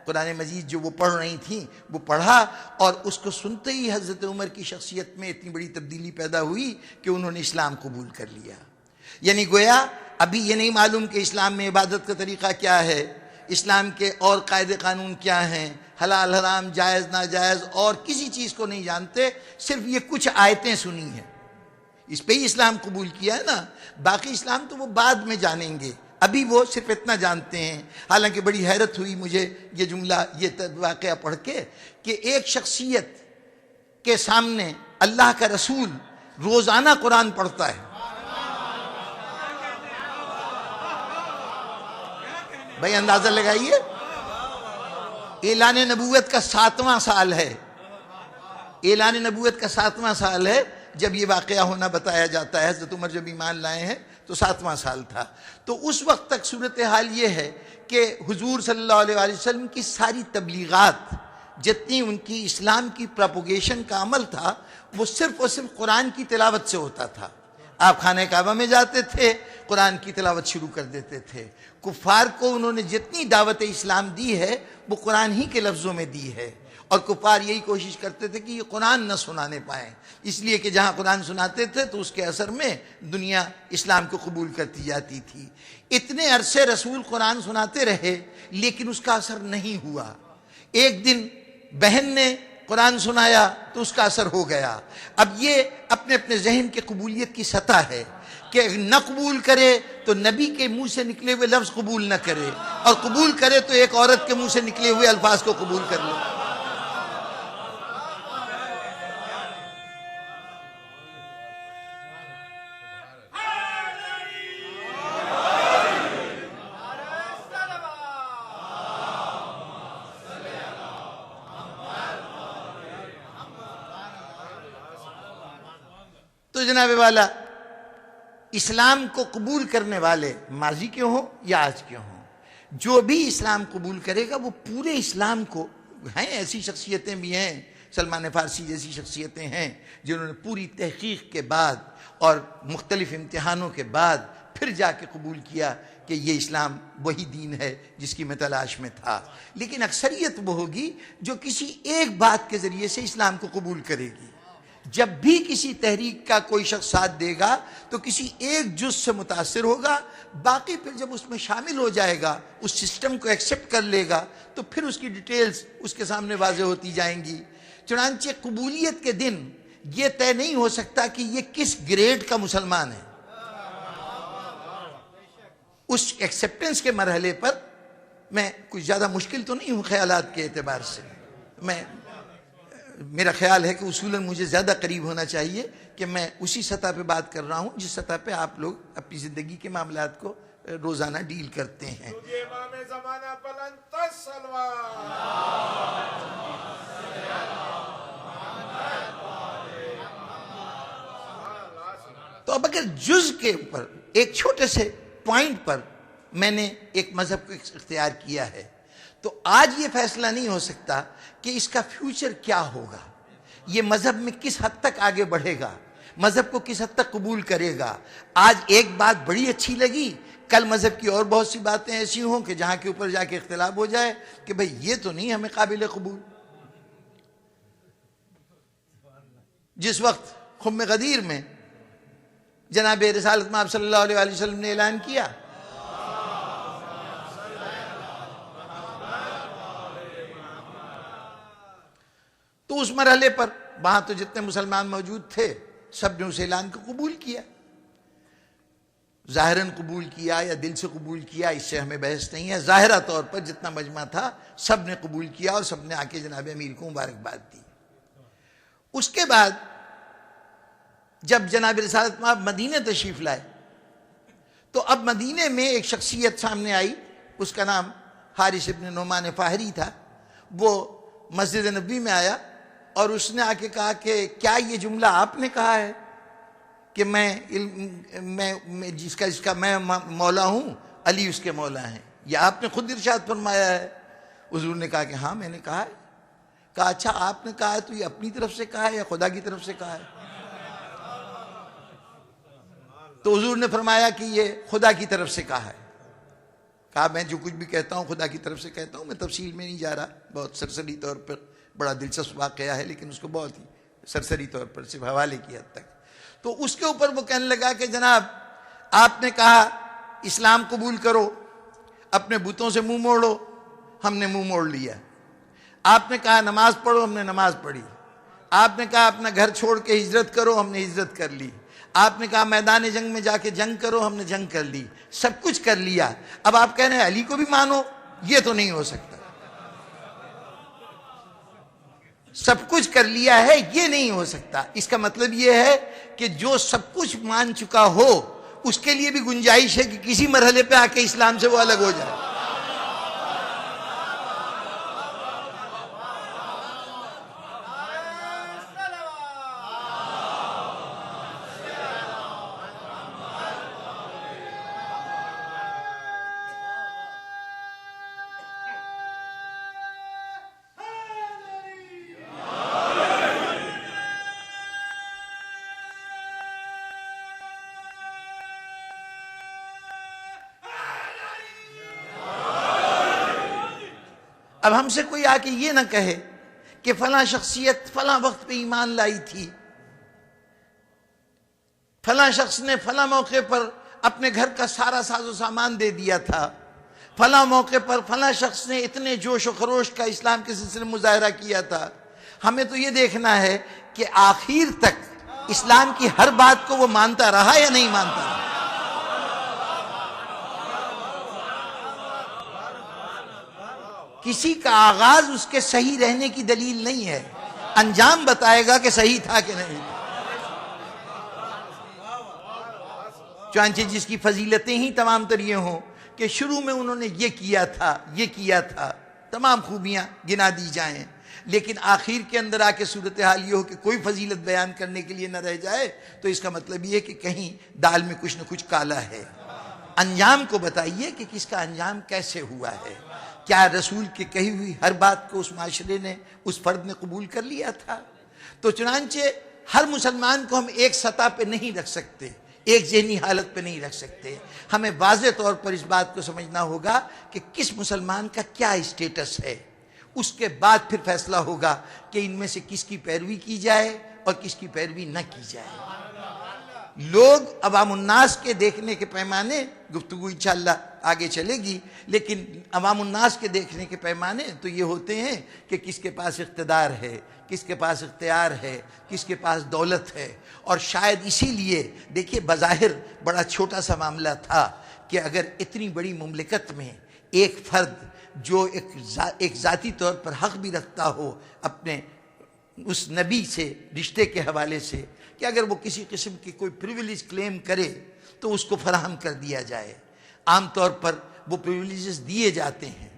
قرآن مجید جو وہ پڑھ رہی تھیں وہ پڑھا، اور اس کو سنتے ہی حضرت عمر کی شخصیت میں اتنی بڑی تبدیلی پیدا ہوئی کہ انہوں نے اسلام قبول کر لیا۔ یعنی گویا ابھی یہ نہیں معلوم کہ اسلام میں عبادت کا طریقہ کیا ہے، اسلام کے اور قاعدے قانون کیا ہیں، حلال حرام جائز ناجائز، اور کسی چیز کو نہیں جانتے، صرف یہ کچھ آیتیں سنی ہیں، اس پہ ہی اسلام قبول کیا ہے نا۔ باقی اسلام تو وہ بعد میں جانیں گے، ابھی وہ صرف اتنا جانتے ہیں۔ حالانکہ بڑی حیرت ہوئی مجھے یہ جملہ، یہ واقعہ پڑھ کے کہ ایک شخصیت کے سامنے اللہ کا رسول روزانہ قرآن پڑھتا ہے۔ بھائی اندازہ لگائیے، اعلان نبوت کا 7واں سال ہے، اعلان نبوت کا 7واں سال ہے جب یہ واقعہ ہونا بتایا جاتا ہے۔ حضرت عمر جب ایمان لائے ہیں تو 7واں سال تھا۔ تو اس وقت تک صورتحال یہ ہے کہ حضور صلی اللہ علیہ وسلم کی ساری تبلیغات، جتنی ان کی اسلام کی پراپوگیشن کا عمل تھا، وہ صرف اور صرف قرآن کی تلاوت سے ہوتا تھا۔ آپ خانہ کعبہ میں جاتے تھے، قرآن کی تلاوت شروع کر دیتے تھے۔ کفار کو انہوں نے جتنی دعوت اسلام دی ہے وہ قرآن ہی کے لفظوں میں دی ہے، اور کفار یہی کوشش کرتے تھے کہ یہ قرآن نہ سنانے پائیں، اس لیے کہ جہاں قرآن سناتے تھے تو اس کے اثر میں دنیا اسلام کو قبول کرتی جاتی تھی۔ اتنے عرصے رسول قرآن سناتے رہے لیکن اس کا اثر نہیں ہوا۔ ایک دن بہن نے قرآن سنایا تو اس کا اثر ہو گیا۔ اب یہ اپنے اپنے ذہن کے قبولیت کی سطح ہے کہ نہ قبول کرے تو نبی کے منہ سے نکلے ہوئے لفظ قبول نہ کرے، اور قبول کرے تو ایک عورت کے منہ سے نکلے ہوئے الفاظ کو قبول کر لے۔ تو جناب والا، اسلام کو قبول کرنے والے ماضی کے ہوں یا آج کے ہوں، جو بھی اسلام قبول کرے گا وہ پورے اسلام کو، ہیں ایسی شخصیتیں بھی ہیں، سلمان فارسی جیسی شخصیتیں ہیں جنہوں نے پوری تحقیق کے بعد اور مختلف امتحانوں کے بعد پھر جا کے قبول کیا کہ یہ اسلام وہی دین ہے جس کی میں تلاش میں تھا۔ لیکن اکثریت وہ ہوگی جو کسی ایک بات کے ذریعے سے اسلام کو قبول کرے گی۔ جب بھی کسی تحریک کا کوئی شخص ساتھ دے گا تو کسی ایک جز سے متاثر ہوگا، باقی پھر جب اس میں شامل ہو جائے گا، اس سسٹم کو ایکسیپٹ کر لے گا تو پھر اس کی ڈیٹیلز اس کے سامنے واضح ہوتی جائیں گی۔ چنانچہ قبولیت کے دن یہ طے نہیں ہو سکتا کہ یہ کس گریڈ کا مسلمان ہے۔ اس ایکسیپٹنس کے مرحلے پر میں کچھ زیادہ مشکل تو نہیں ہوں خیالات کے اعتبار سے، میرا خیال ہے کہ اصولاً مجھے زیادہ قریب ہونا چاہیے کہ میں اسی سطح پہ بات کر رہا ہوں جس سطح پہ آپ لوگ اپنی زندگی کے معاملات کو روزانہ ڈیل کرتے ہیں۔ امام زمانہ بلند الصلوات۔ تو اب اگر جز کے اوپر ایک چھوٹے سے پوائنٹ پر میں نے ایک مذہب کو اختیار کیا ہے تو آج یہ فیصلہ نہیں ہو سکتا کہ اس کا فیوچر کیا ہوگا، یہ مذہب میں کس حد تک آگے بڑھے گا، مذہب کو کس حد تک قبول کرے گا۔ آج ایک بات بڑی اچھی لگی، کل مذہب کی اور بہت سی باتیں ایسی ہوں کہ جہاں کے اوپر جا کے اختلاف ہو جائے کہ بھئی یہ تو نہیں ہمیں قابل قبول۔ جس وقت خم غدیر میں جناب رسالت مآب صلی اللہ علیہ وسلم نے اعلان کیا تو اس مرحلے پر وہاں تو جتنے مسلمان موجود تھے سب نے اس اعلان کو قبول کیا، ظاہراً قبول کیا یا دل سے قبول کیا اس سے ہمیں بحث نہیں ہے، ظاہرہ طور پر جتنا مجمع تھا سب نے قبول کیا اور سب نے آ کے جناب امیر کو مبارکباد دی۔ اس کے بعد جب جناب رسالت مآب مدینہ تشریف لائے تو اب مدینہ میں ایک شخصیت سامنے آئی، اس کا نام حارث ابن نعمان فاہری تھا۔ وہ مسجد نبوی میں آیا اور اس نے آ کے کہا کہ کیا یہ جملہ آپ نے کہا ہے کہ میں جس کا میں مولا ہوں، علی اس کے مولا ہیں، یہ آپ نے خود ارشاد فرمایا ہے؟ حضور نے کہا کہ ہاں میں نے کہا ہے۔ کہا اچھا آپ نے کہا ہے تو یہ اپنی طرف سے کہا ہے یا خدا کی طرف سے کہا ہے؟ تو حضور نے فرمایا کہ یہ خدا کی طرف سے کہا ہے۔ کہا میں جو کچھ بھی کہتا ہوں خدا کی طرف سے کہتا ہوں، میں تفصیل میں نہیں جا رہا، بہت سرسری طور پر بڑا دلچسپ واقعہ ہے لیکن اس کو بہت ہی سرسری طور پر صرف حوالے کی حد تک۔ تو اس کے اوپر وہ کہنے لگا کہ جناب آپ نے کہا اسلام قبول کرو، اپنے بتوں سے منہ موڑو، ہم نے منہ موڑ لیا۔ آپ نے کہا نماز پڑھو، ہم نے نماز پڑھی۔ آپ نے کہا اپنا گھر چھوڑ کے ہجرت کرو، ہم نے ہجرت کر لی۔ آپ نے کہا میدان جنگ میں جا کے جنگ کرو، ہم نے جنگ کر لی، سب کچھ کر لیا۔ اب آپ کہہ رہے ہیں علی کو بھی مانو، یہ تو نہیں ہو سکتا۔ سب کچھ کر لیا ہے یہ نہیں ہو سکتا۔ اس کا مطلب یہ ہے کہ جو سب کچھ مان چکا ہو اس کے لیے بھی گنجائش ہے کہ کسی مرحلے پہ آ کے اسلام سے وہ الگ ہو جائے۔ اب ہم سے کوئی آ کے یہ نہ کہے کہ فلاں شخصیت فلاں وقت پہ ایمان لائی تھی، فلاں شخص نے فلاں موقع پر اپنے گھر کا سارا ساز و سامان دے دیا تھا، فلاں موقع پر فلاں شخص نے اتنے جوش و خروش کا اسلام کے سلسلے میں مظاہرہ کیا تھا۔ ہمیں تو یہ دیکھنا ہے کہ آخر تک اسلام کی ہر بات کو وہ مانتا رہا یا نہیں مانتا رہا۔ کسی کا آغاز اس کے صحیح رہنے کی دلیل نہیں ہے، انجام بتائے گا کہ صحیح تھا کہ نہیں۔ چنانچہ جس کی فضیلتیں ہی تمام تر یہ ہوں کہ شروع میں انہوں نے یہ کیا تھا، تمام خوبیاں گنا دی جائیں، لیکن آخر کے اندر آ کے صورتحال یہ ہو کہ کوئی فضیلت بیان کرنے کے لیے نہ رہ جائے، تو اس کا مطلب یہ ہے کہ کہیں دال میں کچھ نہ کچھ کالا ہے۔ انجام کو بتائیے کہ کس کا انجام کیسے ہوا ہے۔ کیا رسول کی کہی ہوئی ہر بات کو اس معاشرے نے، اس فرد نے قبول کر لیا تھا؟ تو چنانچہ ہر مسلمان کو ہم ایک سطح پہ نہیں رکھ سکتے، ایک ذہنی حالت پہ نہیں رکھ سکتے۔ ہمیں واضح طور پر اس بات کو سمجھنا ہوگا کہ کس مسلمان کا کیا اسٹیٹس ہے، اس کے بعد پھر فیصلہ ہوگا کہ ان میں سے کس کی پیروی کی جائے اور کس کی پیروی نہ کی جائے۔ لوگ عوام الناس کے دیکھنے کے پیمانے، گفتگو انشاءاللہ آگے چلے گی، لیکن عوام الناس کے دیکھنے کے پیمانے تو یہ ہوتے ہیں کہ کس کے پاس اقتدار ہے، کس کے پاس اختیار ہے، کس کے پاس دولت ہے۔ اور شاید اسی لیے دیکھیے بظاہر بڑا چھوٹا سا معاملہ تھا کہ اگر اتنی بڑی مملکت میں ایک فرد جو ایک ذاتی طور پر حق بھی رکھتا ہو اپنے اس نبی سے رشتے کے حوالے سے، کہ اگر وہ کسی قسم کی کوئی پریویلیج کلیم کرے تو اس کو فراہم کر دیا جائے۔ عام طور پر وہ پریویلیجز دیے جاتے ہیں۔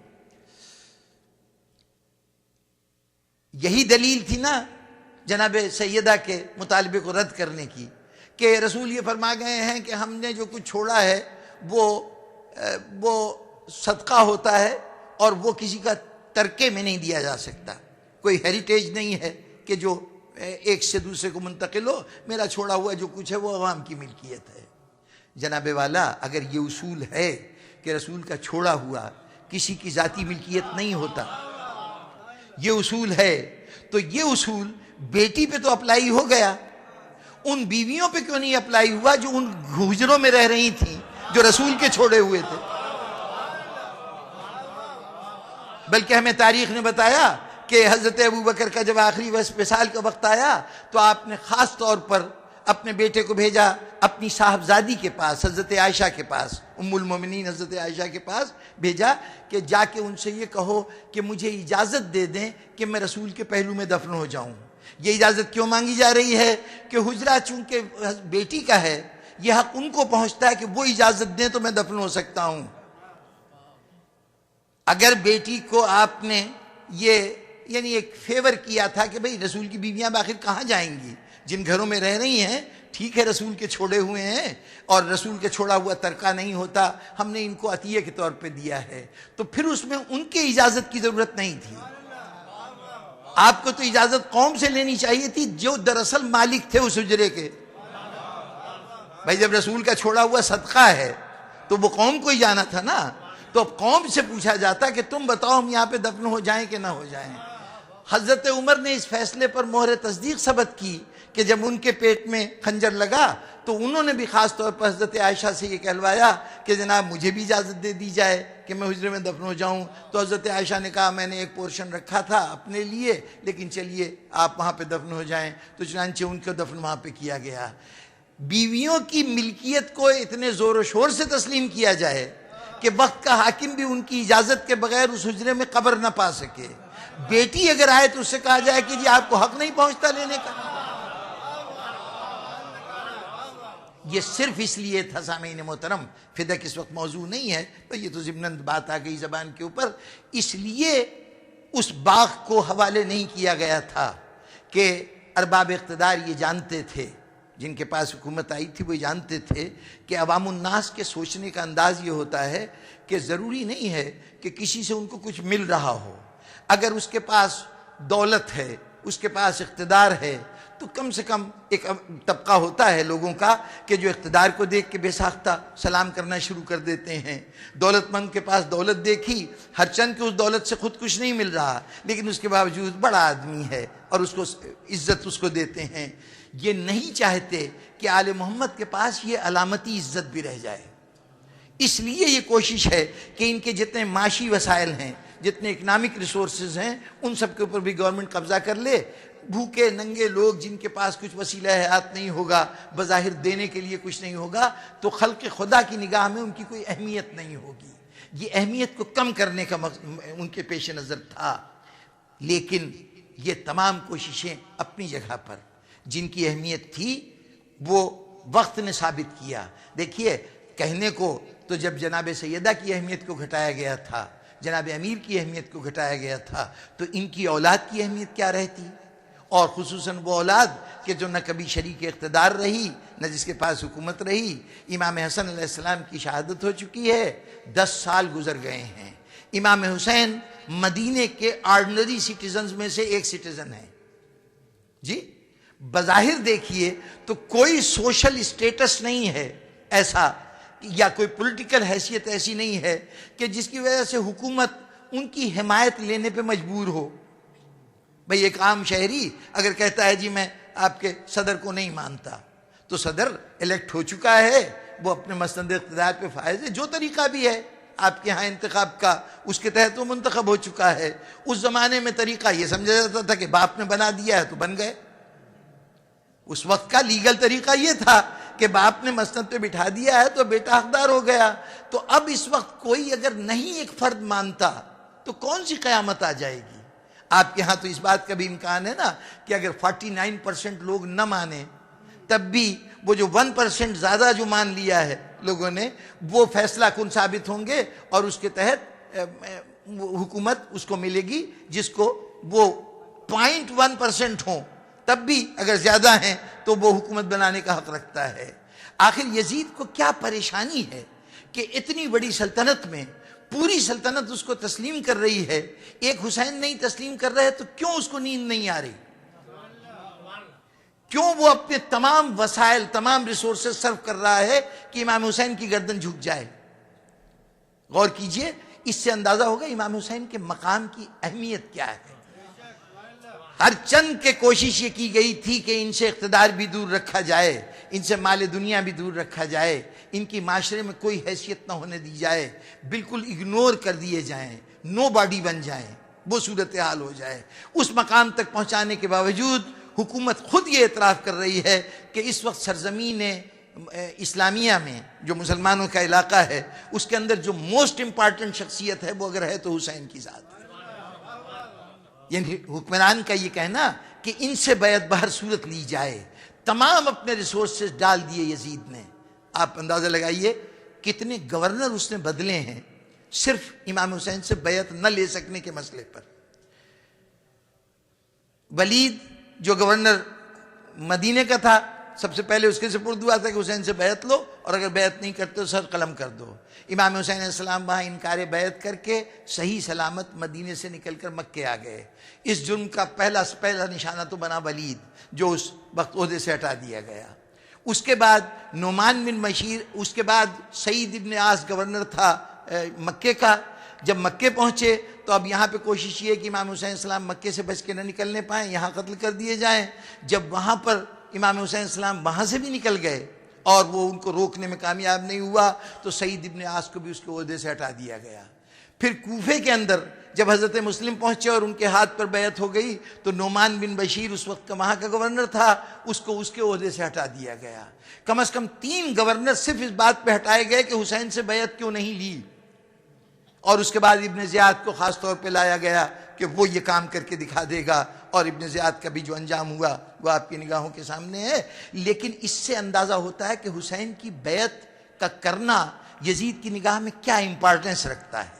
یہی دلیل تھی نا جناب سیدہ کے مطالبے کو رد کرنے کی، کہ رسول یہ فرما گئے ہیں کہ ہم نے جو کچھ چھوڑا ہے وہ صدقہ ہوتا ہے اور وہ کسی کا ترکے میں نہیں دیا جا سکتا۔ کوئی ہیریٹیج نہیں ہے کہ جو ایک سے دوسرے کو منتقل ہو، میرا چھوڑا ہوا جو کچھ ہے وہ عوام کی ملکیت ہے۔ جناب والا، اگر یہ اصول ہے کہ رسول کا چھوڑا ہوا کسی کی ذاتی ملکیت نہیں ہوتا، یہ اصول ہے، تو یہ اصول بیٹی پہ تو اپلائی ہو گیا، ان بیویوں پہ کیوں نہیں اپلائی ہوا جو ان حجروں میں رہ رہی تھیں جو رسول کے چھوڑے ہوئے تھے؟ بلکہ ہمیں تاریخ نے بتایا کہ حضرت ابوبکر کا جب آخری وصال کا وقت آیا تو آپ نے خاص طور پر اپنے بیٹے کو بھیجا اپنی صاحبزادی کے پاس، حضرت عائشہ کے پاس، ام المومنین حضرت عائشہ کے پاس بھیجا کہ جا کے ان سے یہ کہو کہ مجھے اجازت دے دیں کہ میں رسول کے پہلو میں دفن ہو جاؤں۔ یہ اجازت کیوں مانگی جا رہی ہے کہ حجرہ چونکہ بیٹی کا ہے، یہ حق ان کو پہنچتا ہے کہ وہ اجازت دیں تو میں دفن ہو سکتا ہوں۔ اگر بیٹی کو آپ نے یہ یعنی ایک فیور کیا تھا کہ بھئی رسول کی بیویاں باخر کہاں جائیں گی، جن گھروں میں رہ رہی ہیں ٹھیک ہے رسول کے چھوڑے ہوئے ہیں اور رسول کے چھوڑا ہوا ترکہ نہیں ہوتا، ہم نے ان کو عطیہ کے طور پہ دیا ہے، تو پھر اس میں ان کے اجازت کی ضرورت نہیں تھی۔ آپ کو تو اجازت قوم سے لینی چاہیے تھی جو دراصل مالک تھے اس حجرے کے۔ بھائی جب رسول کا چھوڑا ہوا صدقہ ہے تو وہ قوم کو ہی جانا تھا نا، تو اب قوم سے پوچھا جاتا کہ تم بتاؤ ہم یہاں پہ دفن ہو جائیں کہ نہ ہو جائیں۔ حضرت عمر نے اس فیصلے پر مہر تصدیق ثبت کی کہ جب ان کے پیٹ میں خنجر لگا تو انہوں نے بھی خاص طور پر حضرت عائشہ سے یہ کہلوایا کہ جناب مجھے بھی اجازت دے دی جائے کہ میں حجرے میں دفن ہو جاؤں۔ تو حضرت عائشہ نے کہا میں نے ایک پورشن رکھا تھا اپنے لیے، لیکن چلیے آپ وہاں پہ دفن ہو جائیں، تو چنانچہ ان کا دفن وہاں پہ کیا گیا۔ بیویوں کی ملکیت کو اتنے زور و شور سے تسلیم کیا جائے کہ وقت کا حاکم بھی ان کی اجازت کے بغیر اس حجرے میں قبر نہ پا سکے۔ بیٹی اگر آئے تو اس سے کہا جائے کہ جی آپ کو حق نہیں پہنچتا لینے کا۔ یہ صرف اس لیے تھا سامعین محترم، فدق اس وقت موضوع نہیں ہے، پر یہ تو ضمناً بات آ گئی زبان کے اوپر، اس لیے اس باغ کو حوالے نہیں کیا گیا تھا کہ ارباب اقتدار یہ جانتے تھے، جن کے پاس حکومت آئی تھی وہ جانتے تھے کہ عوام الناس کے سوچنے کا انداز یہ ہوتا ہے کہ ضروری نہیں ہے کہ کسی سے ان کو کچھ مل رہا ہو۔ اگر اس کے پاس دولت ہے، اس کے پاس اقتدار ہے، تو کم سے کم ایک طبقہ ہوتا ہے لوگوں کا کہ جو اقتدار کو دیکھ کے بے ساختہ سلام کرنا شروع کر دیتے ہیں. دولت مند کے پاس دولت دیکھی، ہر چند کے اس دولت سے خود کچھ نہیں مل رہا، لیکن اس کے باوجود بڑا آدمی ہے اور اس کو عزت اس کو دیتے ہیں. یہ نہیں چاہتے کہ آل محمد کے پاس یہ علامتی عزت بھی رہ جائے. اس لیے یہ کوشش ہے کہ ان کے جتنے معاشی وسائل ہیں، جتنے اکنامک ریسورسز ہیں، ان سب کے اوپر بھی گورنمنٹ قبضہ کر لے. بھوکے ننگے لوگ جن کے پاس کچھ وسیلہ حیات نہیں ہوگا، بظاہر دینے کے لیے کچھ نہیں ہوگا، تو خلق خدا کی نگاہ میں ان کی کوئی اہمیت نہیں ہوگی. یہ اہمیت کو کم کرنے کا ان کے پیش نظر تھا. لیکن یہ تمام کوششیں اپنی جگہ پر جن کی اہمیت تھی وہ وقت نے ثابت کیا. دیکھیے، کہنے کو تو جب جناب سیدہ کی اہمیت کو گھٹایا گیا تھا، جناب امیر کی اہمیت کو گھٹایا گیا تھا، تو ان کی اولاد کی اہمیت کیا رہتی؟ اور خصوصاً وہ اولاد کہ جو نہ کبھی شریک اقتدار رہی، نہ جس کے پاس حکومت رہی. امام حسن علیہ السلام کی شہادت ہو چکی ہے، 10 سال گزر گئے ہیں. امام حسین مدینے کے آرڈنری سٹیزنز میں سے ایک سٹیزن ہیں. جی، بظاہر دیکھیے تو کوئی سوشل اسٹیٹس نہیں ہے ایسا، یا کوئی پولیٹیکل حیثیت ایسی نہیں ہے کہ جس کی وجہ سے حکومت ان کی حمایت لینے پہ مجبور ہو. بھئی ایک عام شہری اگر کہتا ہے جی میں آپ کے صدر کو نہیں مانتا، تو صدر الیکٹ ہو چکا ہے، وہ اپنے مسند اقتدار پہ فائز ہے، جو طریقہ بھی ہے آپ کے ہاں انتخاب کا اس کے تحت وہ منتخب ہو چکا ہے. اس زمانے میں طریقہ یہ سمجھا جاتا تھا کہ باپ نے بنا دیا ہے تو بن گئے. اس وقت کا لیگل طریقہ یہ تھا کہ باپ نے مسند پہ بٹھا دیا ہے تو بیٹا حقدار ہو گیا. تو اب اس وقت کوئی اگر نہیں ایک فرد مانتا تو کون سی قیامت آ جائے گی؟ آپ کے ہاں تو اس بات کا بھی امکان ہے نا کہ اگر 49% لوگ نہ مانیں تب بھی وہ جو 1% زیادہ جو مان لیا ہے لوگوں نے، وہ فیصلہ کن ثابت ہوں گے اور اس کے تحت حکومت اس کو ملے گی جس کو وہ 0.1% ہوں، تب بھی اگر زیادہ ہیں تو وہ حکومت بنانے کا حق رکھتا ہے. آخر یزید کو کیا پریشانی ہے کہ اتنی بڑی سلطنت میں پوری سلطنت اس کو تسلیم کر رہی ہے، ایک حسین نہیں تسلیم کر رہے، تو کیوں اس کو نیند نہیں آ رہی؟ کیوں وہ اپنے تمام وسائل، تمام ریسورسز صرف کر رہا ہے کہ امام حسین کی گردن جھک جائے؟ غور کیجئے، اس سے اندازہ ہوگا امام حسین کے مقام کی اہمیت کیا ہے. ہر چند کے کوشش یہ کی گئی تھی کہ ان سے اقتدار بھی دور رکھا جائے، ان سے مال دنیا بھی دور رکھا جائے، ان کی معاشرے میں کوئی حیثیت نہ ہونے دی جائے، بالکل اگنور کر دیے جائیں، نو باڈی بن جائیں، وہ صورتحال ہو جائے. اس مقام تک پہنچانے کے باوجود حکومت خود یہ اعتراف کر رہی ہے کہ اس وقت سرزمین اسلامیہ میں جو مسلمانوں کا علاقہ ہے اس کے اندر جو موسٹ امپارٹنٹ شخصیت ہے وہ اگر ہے تو حسین کی ذات ہے. یعنی حکمران کا یہ کہنا کہ ان سے بیعت بہر صورت لی جائے، تمام اپنے ریسورسز ڈال دیے یزید نے. آپ اندازہ لگائیے کتنے گورنر اس نے بدلے ہیں صرف امام حسین سے بیعت نہ لے سکنے کے مسئلے پر. ولید جو گورنر مدینے کا تھا، سب سے پہلے اس کے سپرد ہوا تھا کہ حسین سے بیعت لو اور اگر بیعت نہیں کرتے تو سر قلم کر دو. امام حسین علیہ السلام وہاں انکار بیعت کر کے صحیح سلامت مدینے سے نکل کر مکے آ گئے. اس جرم کا پہلا نشانہ تو بنا ولید، جو اس وقت عہدے سے ہٹا دیا گیا. اس کے بعد نعمان بن بشیر، اس کے بعد سعید ابن عاص گورنر تھا مکے کا. جب مکے پہنچے تو اب یہاں پہ کوشش یہ کہ امام حسین السلام مکے سے بچ کے نہ نکلنے پائیں، یہاں قتل کر دیے جائیں. جب وہاں پر امام حسین السلام وہاں سے بھی نکل گئے اور وہ ان کو روکنے میں کامیاب نہیں ہوا تو سعید ابن عاص کو بھی اس کے عہدے سے ہٹا دیا گیا. پھر کوفے کے اندر جب حضرت مسلم پہنچے اور ان کے ہاتھ پر بیعت ہو گئی تو نعمان بن بشیر اس وقت کا وہاں کا گورنر تھا، اس کو اس کے عہدے سے ہٹا دیا گیا. کم از کم 3 گورنر صرف اس بات پہ ہٹائے گئے کہ حسین سے بیعت کیوں نہیں لی. اور اس کے بعد ابن زیاد کو خاص طور پہ لایا گیا کہ وہ یہ کام کر کے دکھا دے گا، اور ابن زیاد کا بھی جو انجام ہوا وہ آپ کی نگاہوں کے سامنے ہے. لیکن اس سے اندازہ ہوتا ہے کہ حسین کی بیعت کا کرنا یزید کی نگاہ میں کیا امپارٹنس رکھتا ہے.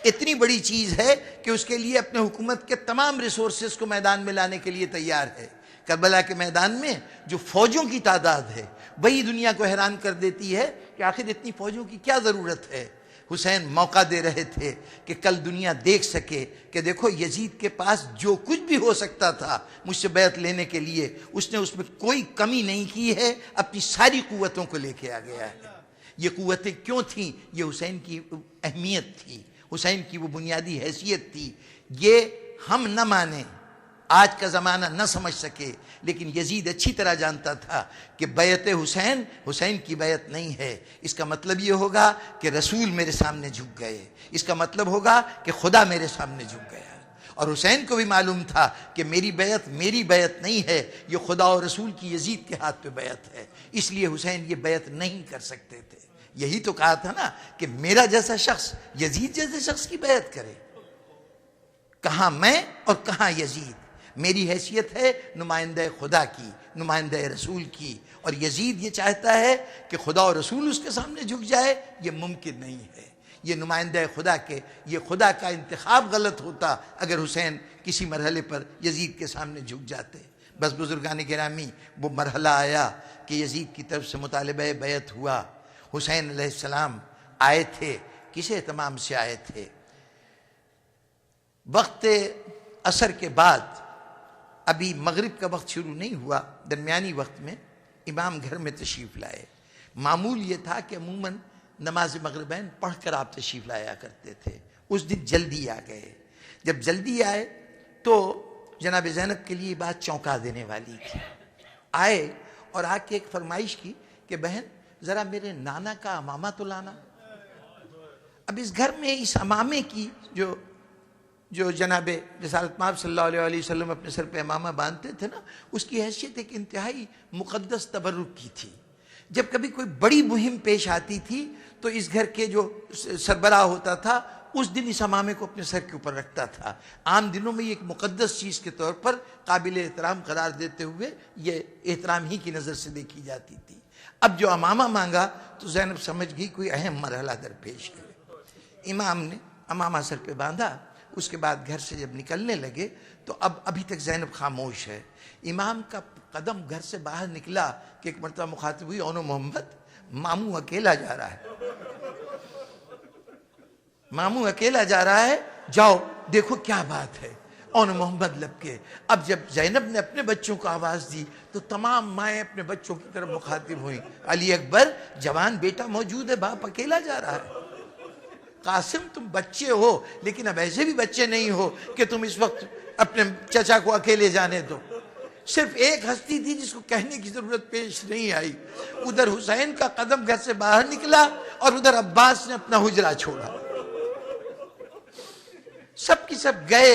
اتنی بڑی چیز ہے کہ اس کے لیے اپنے حکومت کے تمام ریسورسز کو میدان میں لانے کے لیے تیار ہے. کربلا کے میدان میں جو فوجوں کی تعداد ہے وہی دنیا کو حیران کر دیتی ہے کہ آخر اتنی فوجوں کی کیا ضرورت ہے. حسین موقع دے رہے تھے کہ کل دنیا دیکھ سکے کہ دیکھو یزید کے پاس جو کچھ بھی ہو سکتا تھا مجھ سے بیعت لینے کے لیے، اس نے اس میں کوئی کمی نہیں کی ہے، اپنی ساری قوتوں کو لے کے آ گیا ہے۔ یہ قوتیں کیوں تھیں؟ یہ حسین کی اہمیت تھی، حسین کی وہ بنیادی حیثیت تھی۔ یہ ہم نہ مانیں، آج کا زمانہ نہ سمجھ سکے، لیکن یزید اچھی طرح جانتا تھا کہ بیعت حسین حسین کی بیعت نہیں ہے۔ اس کا مطلب یہ ہوگا کہ رسول میرے سامنے جھک گئے، اس کا مطلب ہوگا کہ خدا میرے سامنے جھک گیا۔ اور حسین کو بھی معلوم تھا کہ میری بیعت نہیں ہے، یہ خدا اور رسول کی یزید کے ہاتھ پہ بیعت ہے، اس لیے حسین یہ بیعت نہیں کر سکتے تھے۔ یہی تو کہا تھا نا کہ میرا جیسا شخص یزید جیسے شخص کی بیعت کرے، کہاں میں اور کہاں یزید۔ میری حیثیت ہے نمائندہ خدا کی، نمائندہ رسول کی، اور یزید یہ چاہتا ہے کہ خدا اور رسول اس کے سامنے جھک جائے، یہ ممکن نہیں ہے۔ یہ نمائندہ خدا کے، یہ خدا کا انتخاب غلط ہوتا اگر حسین کسی مرحلے پر یزید کے سامنے جھک جاتے۔ بس بزرگان گرامی، وہ مرحلہ آیا کہ یزید کی طرف سے مطالبہ بیعت ہوا۔ حسین علیہ السلام آئے تھے، کس اہتمام سے آئے تھے؟ وقت عصر کے بعد، ابھی مغرب کا وقت شروع نہیں ہوا، درمیانی وقت میں امام گھر میں تشریف لائے۔ معمول یہ تھا کہ عموماً نماز مغربین پڑھ کر آپ تشریف لایا کرتے تھے، اس دن جلدی آ گئے۔ جب جلدی آئے تو جناب زینب کے لیے بات چونکا دینے والی تھی۔ آئے اور آ کے ایک فرمائش کی کہ بہن ذرا میرے نانا کا امامہ تو لانا۔ اب اس گھر میں اس امامے کی جو جناب رسالت مآب صلی اللہ علیہ وسلم اپنے سر پہ امامہ باندھتے تھے نا، اس کی حیثیت ایک انتہائی مقدس تبرک کی تھی۔ جب کبھی کوئی بڑی مہم پیش آتی تھی تو اس گھر کے جو سربراہ ہوتا تھا اس دن اس امامے کو اپنے سر کے اوپر رکھتا تھا۔ عام دنوں میں یہ ایک مقدس چیز کے طور پر قابل احترام قرار دیتے ہوئے یہ احترام ہی کی نظر سے دیکھی جاتی تھی۔ اب جو امامہ مانگا تو زینب سمجھ گئی کوئی اہم مرحلہ درپیش ہے۔ امام نے امامہ سر پہ باندھا، اس کے بعد گھر سے جب نکلنے لگے تو ابھی تک زینب خاموش ہے۔ امام کا قدم گھر سے باہر نکلا کہ ایک مرتبہ مخاطب ہوئی، اونو محمد، ماموں اکیلا جا رہا ہے، ماموں اکیلا جا رہا ہے، جاؤ دیکھو کیا بات ہے۔ اونو محمد لپکے۔ اب جب زینب نے اپنے بچوں کو آواز دی تو تمام مائیں اپنے بچوں کی طرف مخاطب ہوئیں، علی اکبر جوان بیٹا موجود ہے، باپ اکیلا جا رہا ہے۔ قاسم تم بچے ہو لیکن اب ایسے بھی بچے نہیں ہو کہ تم اس وقت اپنے چچا کو اکیلے جانے دو۔ صرف ایک ہستی تھی جس کو کہنے کی ضرورت پیش نہیں آئی۔ ادھر حسین کا قدم گھر سے باہر نکلا اور ادھر عباس نے اپنا حجرہ چھوڑا۔ سب کی سب گئے،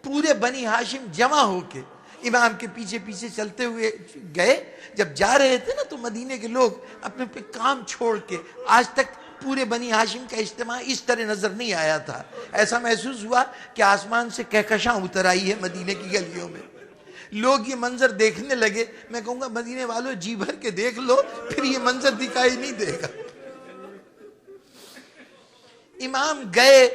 پورے بنی ہاشم جمع ہو کے امام کے پیچھے پیچھے چلتے ہوئے گئے۔ جب جا رہے تھے نا تو مدینے کے لوگ اپنے پہ کام چھوڑ کے، آج تک پورے بنی ہاشم کا اجتماع اس طرح نظر نہیں آیا تھا۔ ایسا محسوس ہوا کہ آسمان سے کہکشاں اتر آئی ہے مدینے کی گلیوں میں۔ لوگ یہ منظر دیکھنے لگے۔ میں کہوں گا مدینے والوں جی بھر کے دیکھ لو، پھر یہ منظر دکھائی نہیں دے گا۔ امام گئے،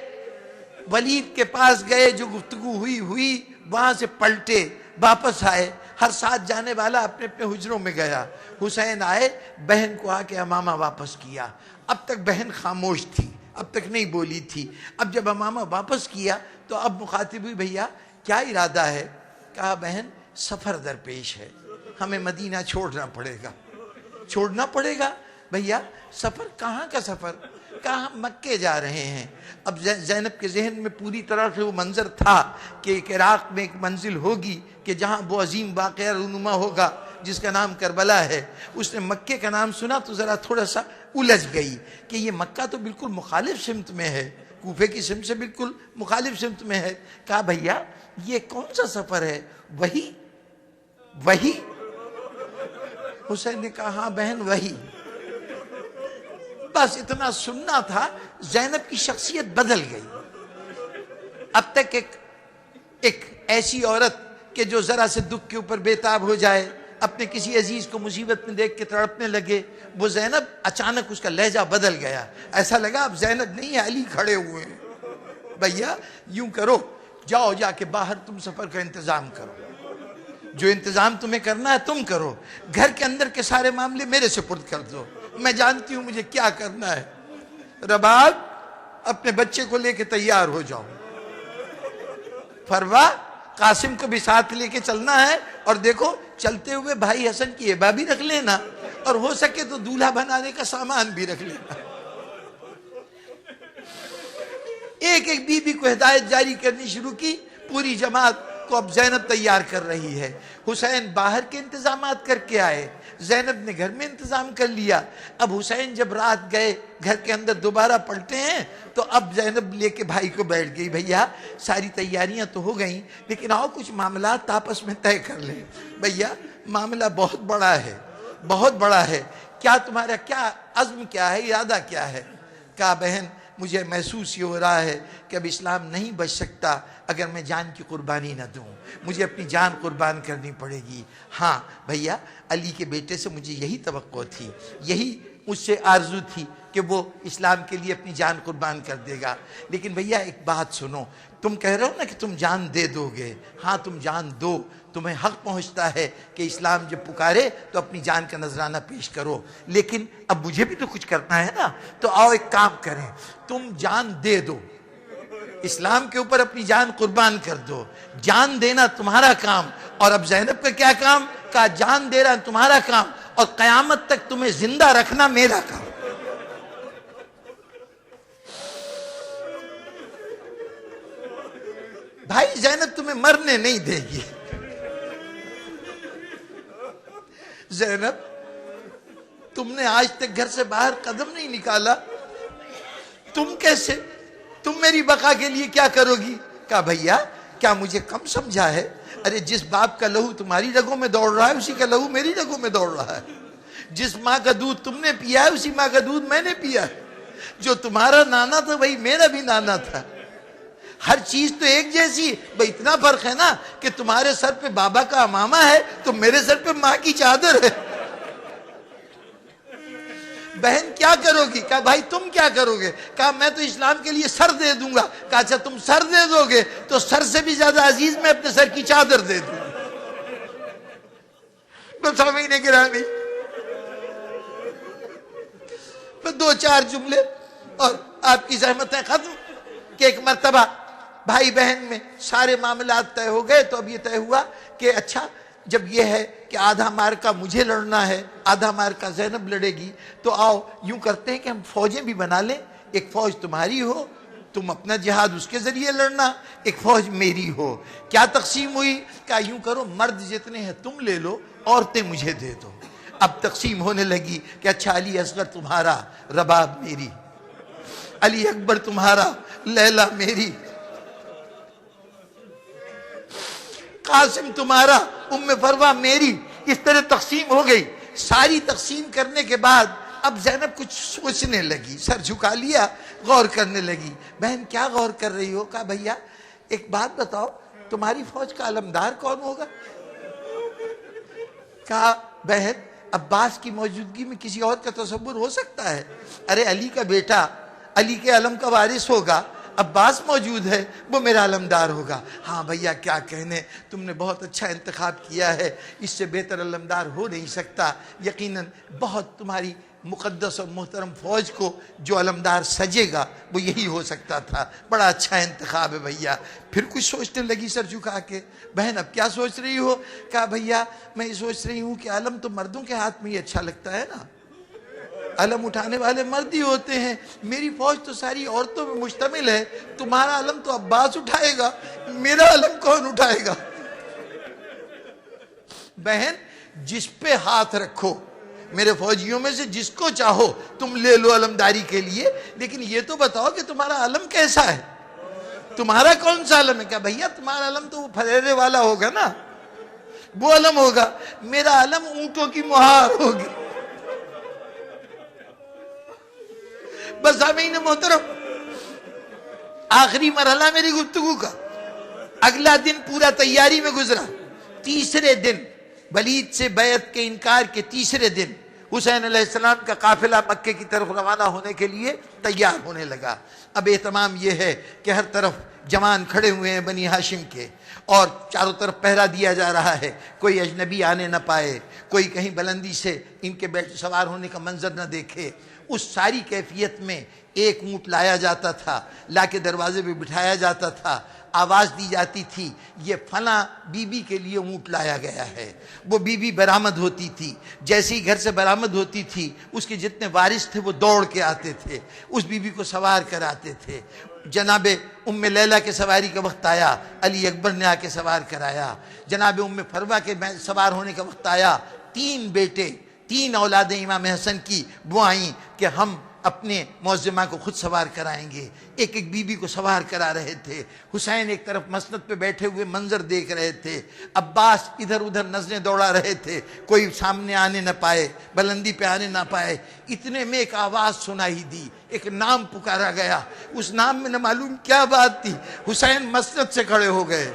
ولید کے پاس گئے، جو گفتگو ہوئی وہاں سے پلٹے، واپس آئے، ہر ساتھ جانے والا اپنے اپنے حجروں میں گیا۔ حسین آئے، بہن کو آ کے امامہ واپس کیا۔ اب تک بہن خاموش تھی، اب تک نہیں بولی تھی۔ اب جب امامہ واپس کیا تو اب مخاطب ہوئی، بھیا کیا ارادہ ہے؟ کہا بہن سفر درپیش ہے، ہمیں مدینہ چھوڑنا پڑے گا۔ چھوڑنا پڑے گا؟ بھیا سفر کہاں کا سفر؟ کہا ہم مکے جا رہے ہیں۔ اب زینب کے ذہن میں پوری طرح سے وہ منظر تھا کہ ایک عراق میں ایک منزل ہوگی کہ جہاں وہ عظیم واقعہ رونما ہوگا جس کا نام کربلا ہے۔ اس نے مکے کا نام سنا تو ذرا تھوڑا سا الجھ گئی کہ یہ مکہ تو بالکل مخالف سمت میں ہے، کوفے کی سمت سے بالکل مخالف سمت میں ہے۔ کہا بھیا یہ کون سا سفر ہے؟ وہی حسین نے کہا ہاں بہن وہی۔ بس اتنا سننا تھا، زینب کی شخصیت بدل گئی۔ اب تک ایک ایسی عورت کہ جو ذرا سے دکھ کے اوپر بے تاب ہو جائے، اپنے کسی عزیز کو مصیبت میں دیکھ کے تڑپنے لگے، وہ زینب اچانک اس کا لہجہ بدل گیا۔ ایسا لگا اب زینب نہیں ہے، علی کھڑے ہوئے ہیں۔ بھیا یوں کرو، جاؤ جا کے باہر تم سفر کا انتظام کرو، جو انتظام تمہیں کرنا ہے تم کرو، گھر کے اندر کے سارے معاملے میرے سپرد کر دو، میں جانتی ہوں مجھے کیا کرنا ہے۔ رباب اپنے بچے کو لے کے تیار ہو جاؤ، فروا قاسم کو بھی ساتھ لے کے چلنا ہے، اور دیکھو چلتے ہوئے بھائی حسن کی ایبا بھی رکھ لینا، اور ہو سکے تو دولہا بنانے کا سامان بھی رکھ لینا۔ ایک ایک بی بی کو ہدایت جاری کرنی شروع کی۔ پوری جماعت کو اب زینب تیار کر رہی ہے۔ حسین باہر کے انتظامات کر کے آئے، زینب نے گھر میں انتظام کر لیا۔ اب حسین جب رات گئے گھر کے اندر دوبارہ پلٹے ہیں تو اب زینب لے کے بھائی کو بیٹھ گئی، بھیا ساری تیاریاں تو ہو گئیں لیکن آؤ کچھ معاملات آپس میں طے کر لیں۔ بھیا معاملہ بہت بڑا ہے، بہت بڑا ہے، کیا تمہارا کیا عزم کیا ہے، ارادہ کیا ہے؟ کہا بہن مجھے محسوس یہ ہو رہا ہے کہ اب اسلام نہیں بچ سکتا اگر میں جان کی قربانی نہ دوں، مجھے اپنی جان قربان کرنی پڑے گی۔ ہاں بھیا علی کے بیٹے سے مجھے یہی توقع تھی، یہی مجھ سے آرزو تھی کہ وہ اسلام کے لیے اپنی جان قربان کر دے گا، لیکن بھیا ایک بات سنو، تم کہہ رہے ہو نا کہ تم جان دے دو گے، ہاں تم جان دو، تمہیں حق پہنچتا ہے کہ اسلام جب پکارے تو اپنی جان کا نذرانہ پیش کرو، لیکن اب مجھے بھی تو کچھ کرنا ہے نا، تو آؤ ایک کام کریں، تم جان دے دو، اسلام کے اوپر اپنی جان قربان کر دو، جان دینا تمہارا کام، اور اب زینب کا کیا کام؟ کہا جان دے رہا تمہارا کام اور قیامت تک تمہیں زندہ رکھنا میرا کام۔ بھائی زینب تمہیں مرنے نہیں دے گی۔ زینب تم نے آج تک گھر سے باہر قدم نہیں نکالا، تم کیسے، تم میری بقا کے لیے کیا کرو گی؟ کہا بھیا کیا مجھے کم سمجھا ہے؟ ارے جس باپ کا لہو تمہاری رگوں میں دوڑ رہا ہے اسی کا لہو میری رگوں میں دوڑ رہا ہے، جس ماں کا دودھ تم نے پیا ہے اسی ماں کا دودھ میں نے پیا ہے، جو تمہارا نانا تھا وہی میرا بھی نانا تھا، ہر چیز تو ایک جیسی، بھئی اتنا فرق ہے نا کہ تمہارے سر پہ بابا کا امامہ ہے تو میرے سر پہ ماں کی چادر ہے۔ بہن کیا کرو گی؟ کہا بھائی تم کیا کرو گے؟ کہا میں تو اسلام کے لیے سر دے دوں گا۔ کہا اچھا تم سر دے دو گے تو سر سے بھی زیادہ عزیز میں اپنے سر کی چادر دے دوں گا۔ بس سامعین گرامی دو چار جملے اور آپ کی زحمتیں ختم کہ ایک مرتبہ بھائی بہن میں سارے معاملات طے ہو گئے، تو اب یہ طے ہوا کہ اچھا جب یہ ہے کہ آدھا مارکا مجھے لڑنا ہے، آدھا مارکا زینب لڑے گی، تو آؤ یوں کرتے ہیں کہ ہم فوجیں بھی بنا لیں، ایک فوج تمہاری ہو، تم اپنا جہاد اس کے ذریعے لڑنا، ایک فوج میری ہو۔ کیا تقسیم ہوئی؟ کہا یوں کرو مرد جتنے ہیں تم لے لو، عورتیں مجھے دے دو۔ اب تقسیم ہونے لگی کہ اچھا علی اصغر تمہارا، رباب میری، علی اکبر تمہارا، لیلا میری، قاسم تمہارا، ام فروا میری، اس طرح تقسیم ہو گئی۔ ساری تقسیم کرنے کے بعد اب زینب کچھ سوچنے لگی، سر جھکا لیا، غور کرنے لگی۔ بہن کیا غور کر رہی ہو؟ کہا بھیا ایک بات بتاؤ، تمہاری فوج کا علمدار کون ہوگا؟ کہا بہن عباس کی موجودگی میں کسی اور کا تصور ہو سکتا ہے؟ ارے علی کا بیٹا، علی کے علم کا وارث ہوگا، عباس موجود ہے، وہ میرا علمدار ہوگا۔ ہاں بھیا کیا کہنے، تم نے بہت اچھا انتخاب کیا ہے، اس سے بہتر علمدار ہو نہیں سکتا، یقیناً بہت تمہاری مقدس اور محترم فوج کو جو علمدار سجے گا وہ یہی ہو سکتا تھا، بڑا اچھا انتخاب ہے بھیا۔ پھر کچھ سوچنے لگی سر جھکا کے۔ بہن اب کیا سوچ رہی ہو؟ کہا بھیا میں یہ سوچ رہی ہوں کہ علم تو مردوں کے ہاتھ میں ہی اچھا لگتا ہے نا، علم اٹھانے والے مرد ہی ہوتے ہیں، میری فوج تو ساری عورتوں میں مشتمل ہے، تمہارا علم تو عباس اٹھائے گا، میرا علم کون اٹھائے گا؟ بہن جس پہ ہاتھ رکھو، میرے فوجیوں میں سے جس کو چاہو تم لے لو علمداری کے لیے، لیکن یہ تو بتاؤ کہ تمہارا علم کیسا ہے، تمہارا کون سا علم ہے؟ کہا بھیا تمہارا علم تو وہ پھریرے والا ہوگا نا، وہ علم ہوگا، میرا علم اونٹوں کی مہار ہوگی۔ بس سامعین محترم آخری مرحلہ میری گفتگو کا، اگلا دن پورا تیاری میں گزرا۔ تیسرے دن ولید سے بیعت کے انکار کے تیسرے دن حسین علیہ السلام کا قافلہ مکے کی طرف روانہ ہونے کے لیے تیار ہونے لگا۔ اب اہتمام یہ ہے کہ ہر طرف جوان کھڑے ہوئے ہیں بنی ہاشم کے، اور چاروں طرف پہرا دیا جا رہا ہے، کوئی اجنبی آنے نہ پائے، کوئی کہیں بلندی سے ان کے بیٹھ سوار ہونے کا منظر نہ دیکھے۔ اس ساری کیفیت میں ایک اونٹ لایا جاتا تھا، لا کے دروازے پہ بٹھایا جاتا تھا، آواز دی جاتی تھی یہ فلاں بی بی کے لیے اونٹ لایا گیا ہے، وہ بی بی برآمد ہوتی تھی، جیسے ہی گھر سے برآمد ہوتی تھی اس کے جتنے وارث تھے وہ دوڑ کے آتے تھے، اس بی بی کو سوار کراتے تھے۔ جناب ام لیلہ کے سواری کا وقت آیا، علی اکبر نے آ کے سوار کرایا۔ جناب ام فروہ کے سوار ہونے کا وقت آیا، 3 بیٹے، 3 اولادیں امام حسن کی وہ آئیں کہ ہم اپنے معظمہ کو خود سوار کرائیں گے۔ ایک ایک بی بی کو سوار کرا رہے تھے۔ حسین ایک طرف مسند پہ بیٹھے ہوئے منظر دیکھ رہے تھے، عباس ادھر ادھر نظریں دوڑا رہے تھے، کوئی سامنے آنے نہ پائے، بلندی پہ آنے نہ پائے۔ اتنے میں ایک آواز سنائی دی، ایک نام پکارا گیا، اس نام میں نہ معلوم کیا بات تھی۔ حسین مسند سے کھڑے ہو گئے،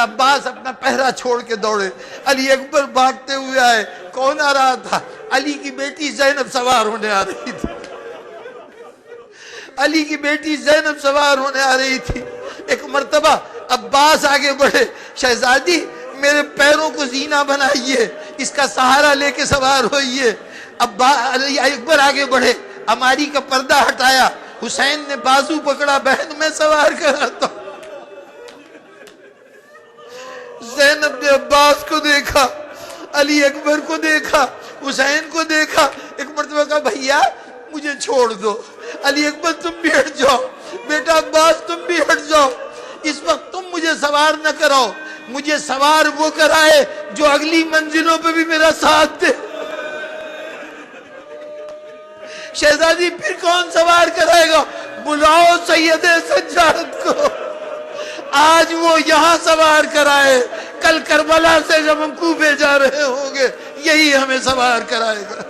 عباس اپنا پہرا چھوڑ کے دوڑے، علی اکبر بھاگتے ہوئے آئے۔ کون آ رہا تھا؟ علی کی بیٹی زینب سوار ہونے آ رہی تھی، علی کی بیٹی زینب سوار ہونے آ رہی تھی۔ ایک مرتبہ عباس آگے بڑھے، شہزادی میرے پیروں کو زینہ بنائیے، اس کا سہارا لے کے سوار ہوئیے۔ علی اکبر آگے بڑھے، اماری کا پردہ ہٹایا، حسین نے بازو پکڑا، بہن میں سوار کراتا ہوں۔ زینب نے عباس کو دیکھا، علی اکبر کو دیکھا، حسین کو دیکھا، ایک مرتبہ کہا بھیا مجھے چھوڑ دو، علی اکبر تم بھی ہٹ جاؤ، بیٹا عباس تم بھی ہٹ جاؤ، اس وقت تم مجھے سوار نہ کراؤ، مجھے سوار وہ کرائے جو اگلی منزلوں پہ بھی میرا ساتھ دے۔ شہزادی پھر کون سوار کرائے گا؟ بلاؤ سید سجاد کو، آج وہ یہاں سوار کرائے، کل کربلا سے جب ہم کوفے جا رہے ہوں گے یہی ہمیں سوار کرائے گا۔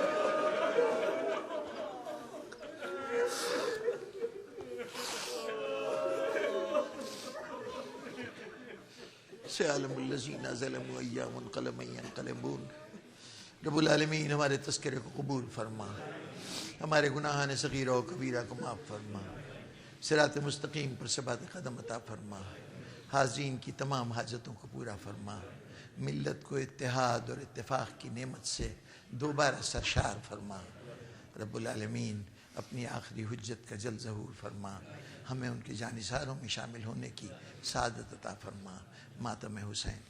سَيَعْلَمُ الَّذِينَ ظَلَمُوا أَيَّ مُنْقَلَبٍ يَنْقَلِبُونَ۔ رب العالمین ہمارے تذکرے کو قبول فرما، ہمارے گناہان صغیرہ و کبیرہ کو معاف فرما، صراط مستقیم پر ثبات قدم عطا فرما، حاضرین کی تمام حاجتوں کو پورا فرما، ملت کو اتحاد اور اتفاق کی نعمت سے دوبارہ سرشار فرما۔ رب العالمین اپنی آخری حجت کا جلد ظہور فرما، ہمیں ان کے جانثاروں میں شامل ہونے کی سعادت عطا فرما۔ ماتم حسین۔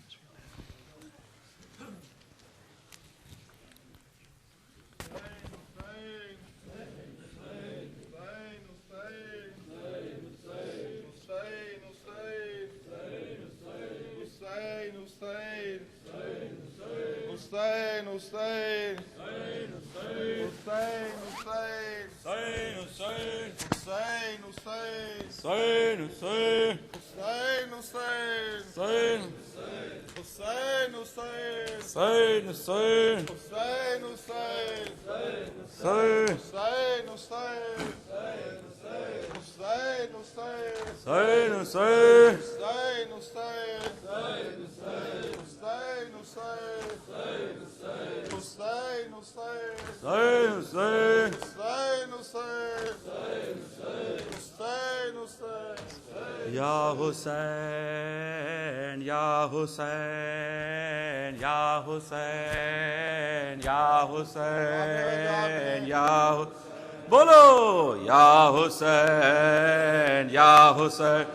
یا حسین یا حسین یا حسین یا حسین یا بولو یا حسین یا حسین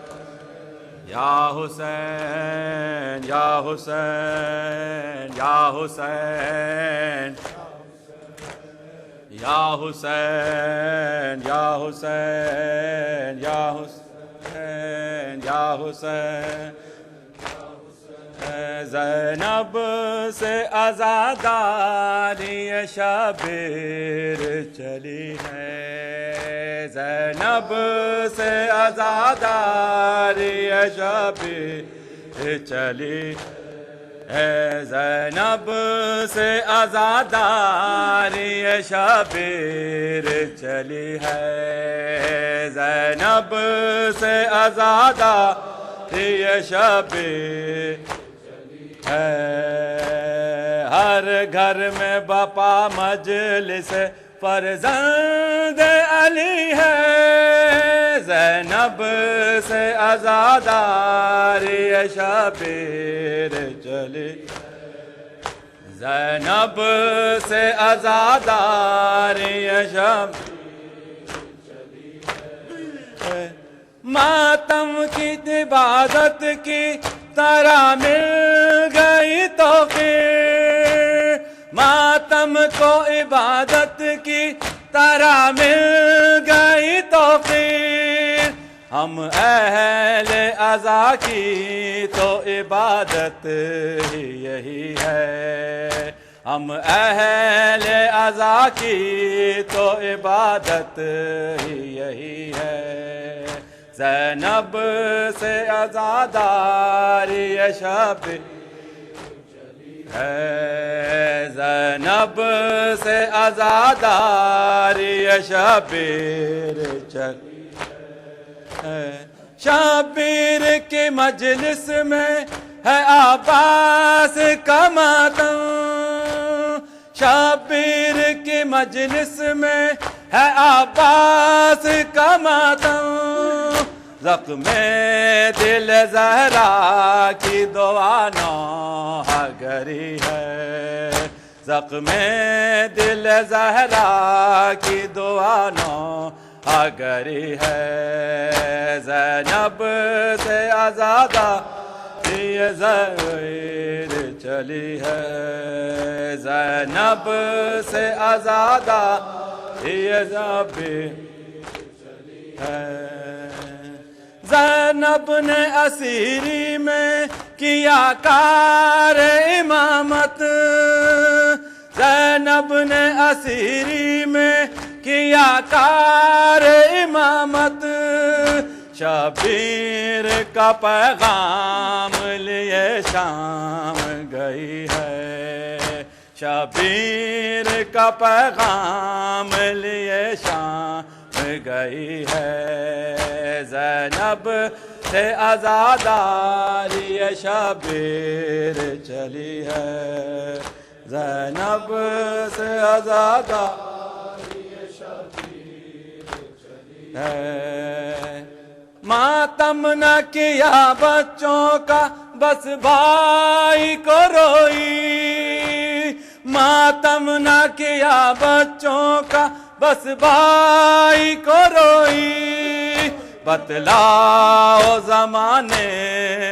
یا حسین یا حسین یا حسین یا حسین یا حسین یا حسین یا حسین زینب سے آزاداری شبیر چلی ہے، زینب سے آزاداری شبیر چلی ہے، زینب سے آزاداری شبیر چلی ہے، زینب سے آزاداری شبیر ہے، ہر گھر میں بپا مجلس فرزند علی ہے، زینب سے آزاداری شبیر چلی، زینب سے آزاداری شبیر ماتم کی عبادت کی طرح مل گئی توقیر، ماتم کو عبادت کی طرح مل گئی توقیر، ہم اہل عزا کی تو عبادت ہی یہی ہے، ہم اہل عزا کی تو عبادت ہی یہی ہے، زینب سے عزاداری یہ شب ہے، زینب سے عزاداری یہ شبیر چل ہے، شبیر کی مجلس میں ہے عباس کا ماتم، شبیر کی مجلس میں ہے عباس کا ماتم، زخم دل زہرا کی دعا نوحہ گری ہے، زخم دل زہرا کی دعا نوحہ گری ہے، زینب سے آزادہ یہ زہیر چلی ہے، زینب سے آزادہ یہ زہیر ہے، زینب نے اسیری میں کیا کار امامت، زینب نے اسیری میں کیا کار امامت، شبیر کا پیغام لیے شام گئی ہے، شبیر کا پیغام لیے شام گئی ہے، زینب سے عزاداری یہ شبیر چلی ہے، زینب سے عزاداری یہ شبیر چلی ہے، ماتم نہ کیا بچوں کا بس بھائی کو روئی، ماتم نہ کیا بچوں کا بس بھائی کو روئی، بتلاؤ زمانے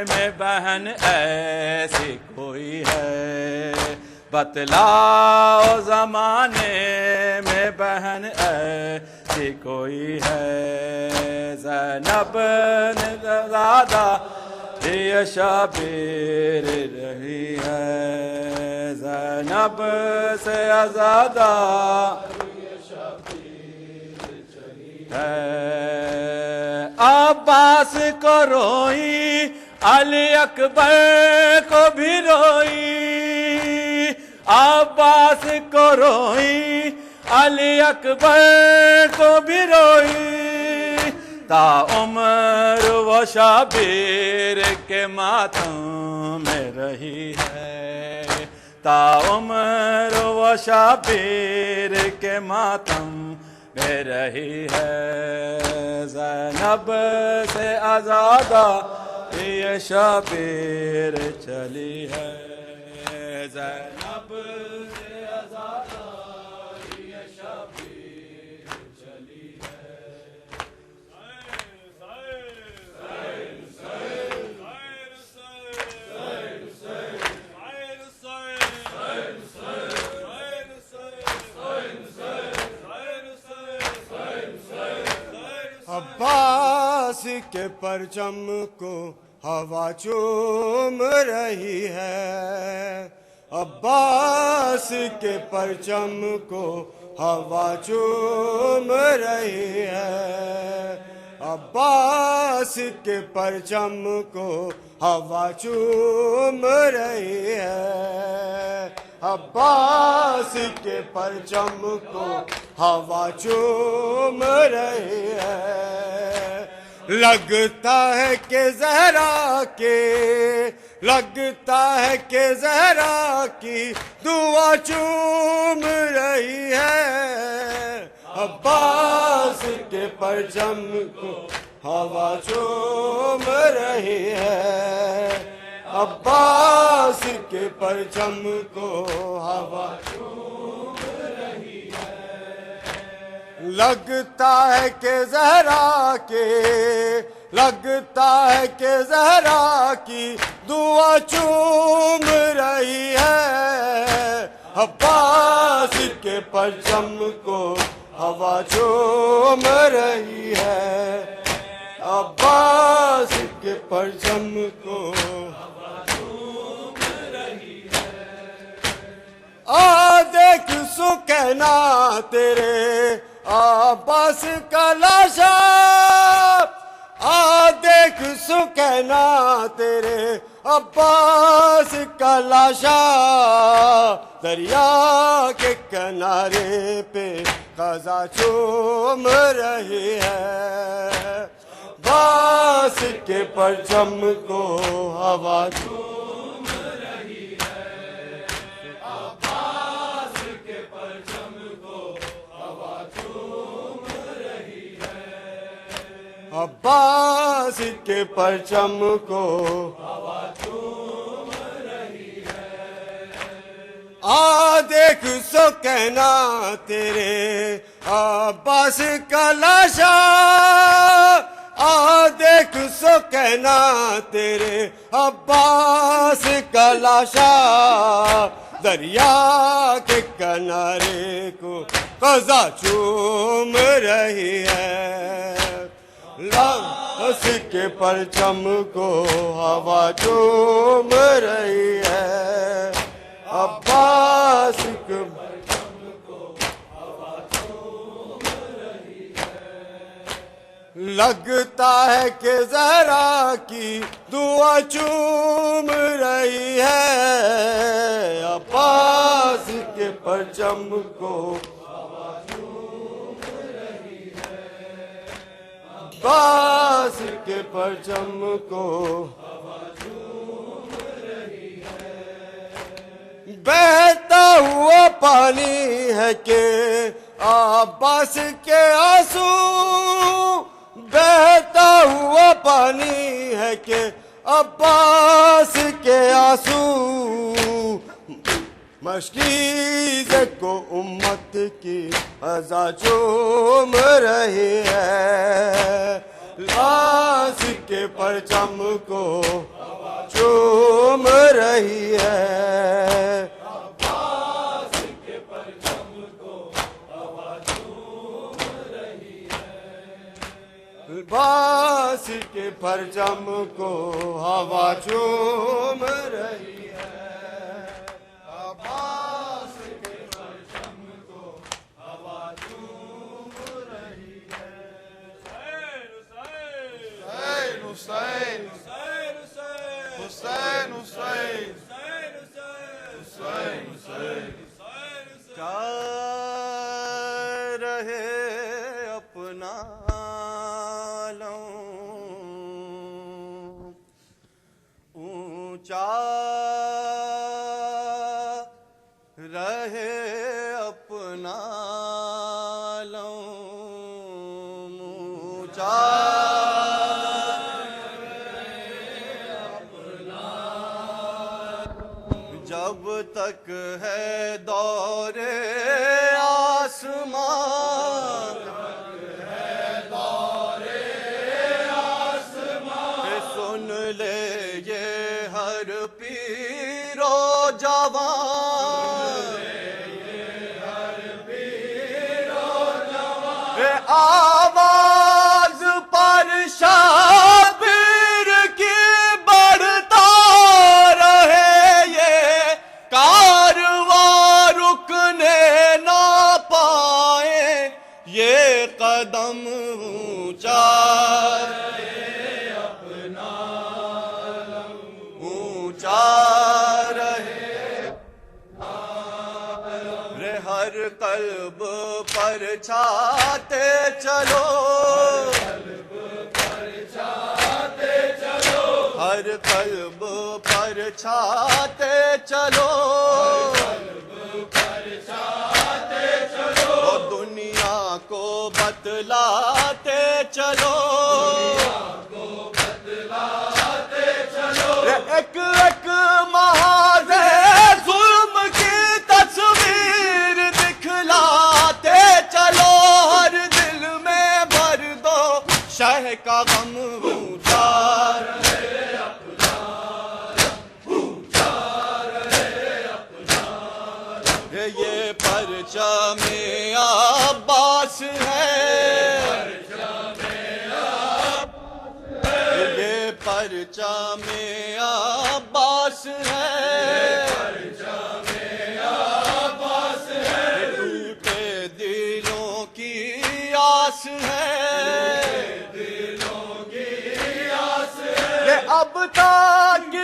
میں بہن ایسی کوئی ہے، بتلاؤ زمانے میں بہن ایسی کوئی ہے، زینب نے زیادہ یہ شبیر رہی ہے، زینب سے زیادہ ہے، عباس کو روئی علی اکبر کو بھی روئی، عباس کو روئی علی اکبر کو بھی روئی، تا عمر وہ شبیر کے ماتم میں رہی ہے، تا عمر وہ شبیر کے ماتم میں رہی ہے، زینب سے آزادہ یہ شبیر چلی ہے، زینب سے آزادہ یہ شبیر چلی ہے، عباس کے پرچم کو ہوا چوم رہی ہے، عباس کے پرچم کو ہوا چوم رہی ہے، عباس کے پرچم کو ہوا چوم رہی ہے، عباس کے پرچم کو ہوا چوم رہی ہے، لگتا ہے کہ زہرا کے، لگتا ہے کہ زہرا کی دعا چوم رہی ہے، عباس کے پرچم کو ہوا چوم رہی ہے، عباس کے پرچم کو ہوا چوم رہی ہے، لگتا ہے کہ زہرا کے، لگتا ہے کہ زہرا کی دعا چوم رہی ہے عباس کے پرچم کو ہوا چوم رہی ہے عباس کے پرچم کو آ دیکھ سکینہ تیرے عباس کا لاشا آ دیکھ سکینہ تیرے عباس کا لاشا دریا کے کنارے پہ قضا چوم رہی ہے عباس کے پرچم کو ہوا چوم رہی ہے عباس کے پرچم کو ہوا چوم رہی ہے عباس کے پرچم کو ہوا چوم رہی ہے آ دیکھ سکینہ تیرے عباس کا لاشا آ دیکھ سکینہ تیرے عباس کا لاشا دریا کے کنارے کو قضا چوم رہی ہے عباس کے پرچم کو ہوا چوم رہی ہے عباس کے پرچم کو ہوا چوم رہی ہے لگتا ہے کہ زہرا کی دعا چوم رہی ہے عباس کے پرچم کو ہوا چوم رہی ہے عباس کے پرچم کو ہوا چوم رہی ہے بہتا ہوا پانی ہے کہ عباس کے آنسو بہتا ہوا پانی ہے کہ عباس کے آنسو مشکیز کو امت کی عزا چوم رہی ہے عباس کے پرچم کو چوم رہی ہے عباس کے پرچم کو ہوا چوم رہی ہے عباس کے پرچم کو ہوا چوم رہی ہے عباس کے پرچم کو ہوا چوم رہی ہے حسین حسین حسین حسین حسین کیا رہے اپنا لوں اونچا رہے اپنا لوں اونچا جب تک ہے دور آسمان سن لے یہ ہر پیر و جوان آواز پر شبیر کی بڑھتا رہے یہ کارواں رکنے نہ پائے یہ قدم اونچا اونچا رہے ہر قلب پر چھاتے چلو ہر قلب پر چھاتے چلو دنیا کو بتلاتے چلو ایک ایک محاذ ظلم کی تصویر دکھلاتے چلو ہر دل میں بھر دو شہ کا غم پرچم عباس ہے، یہ پرچم عباس ہے، ٹوٹے دلوں کی آس ہے، یہ اب تک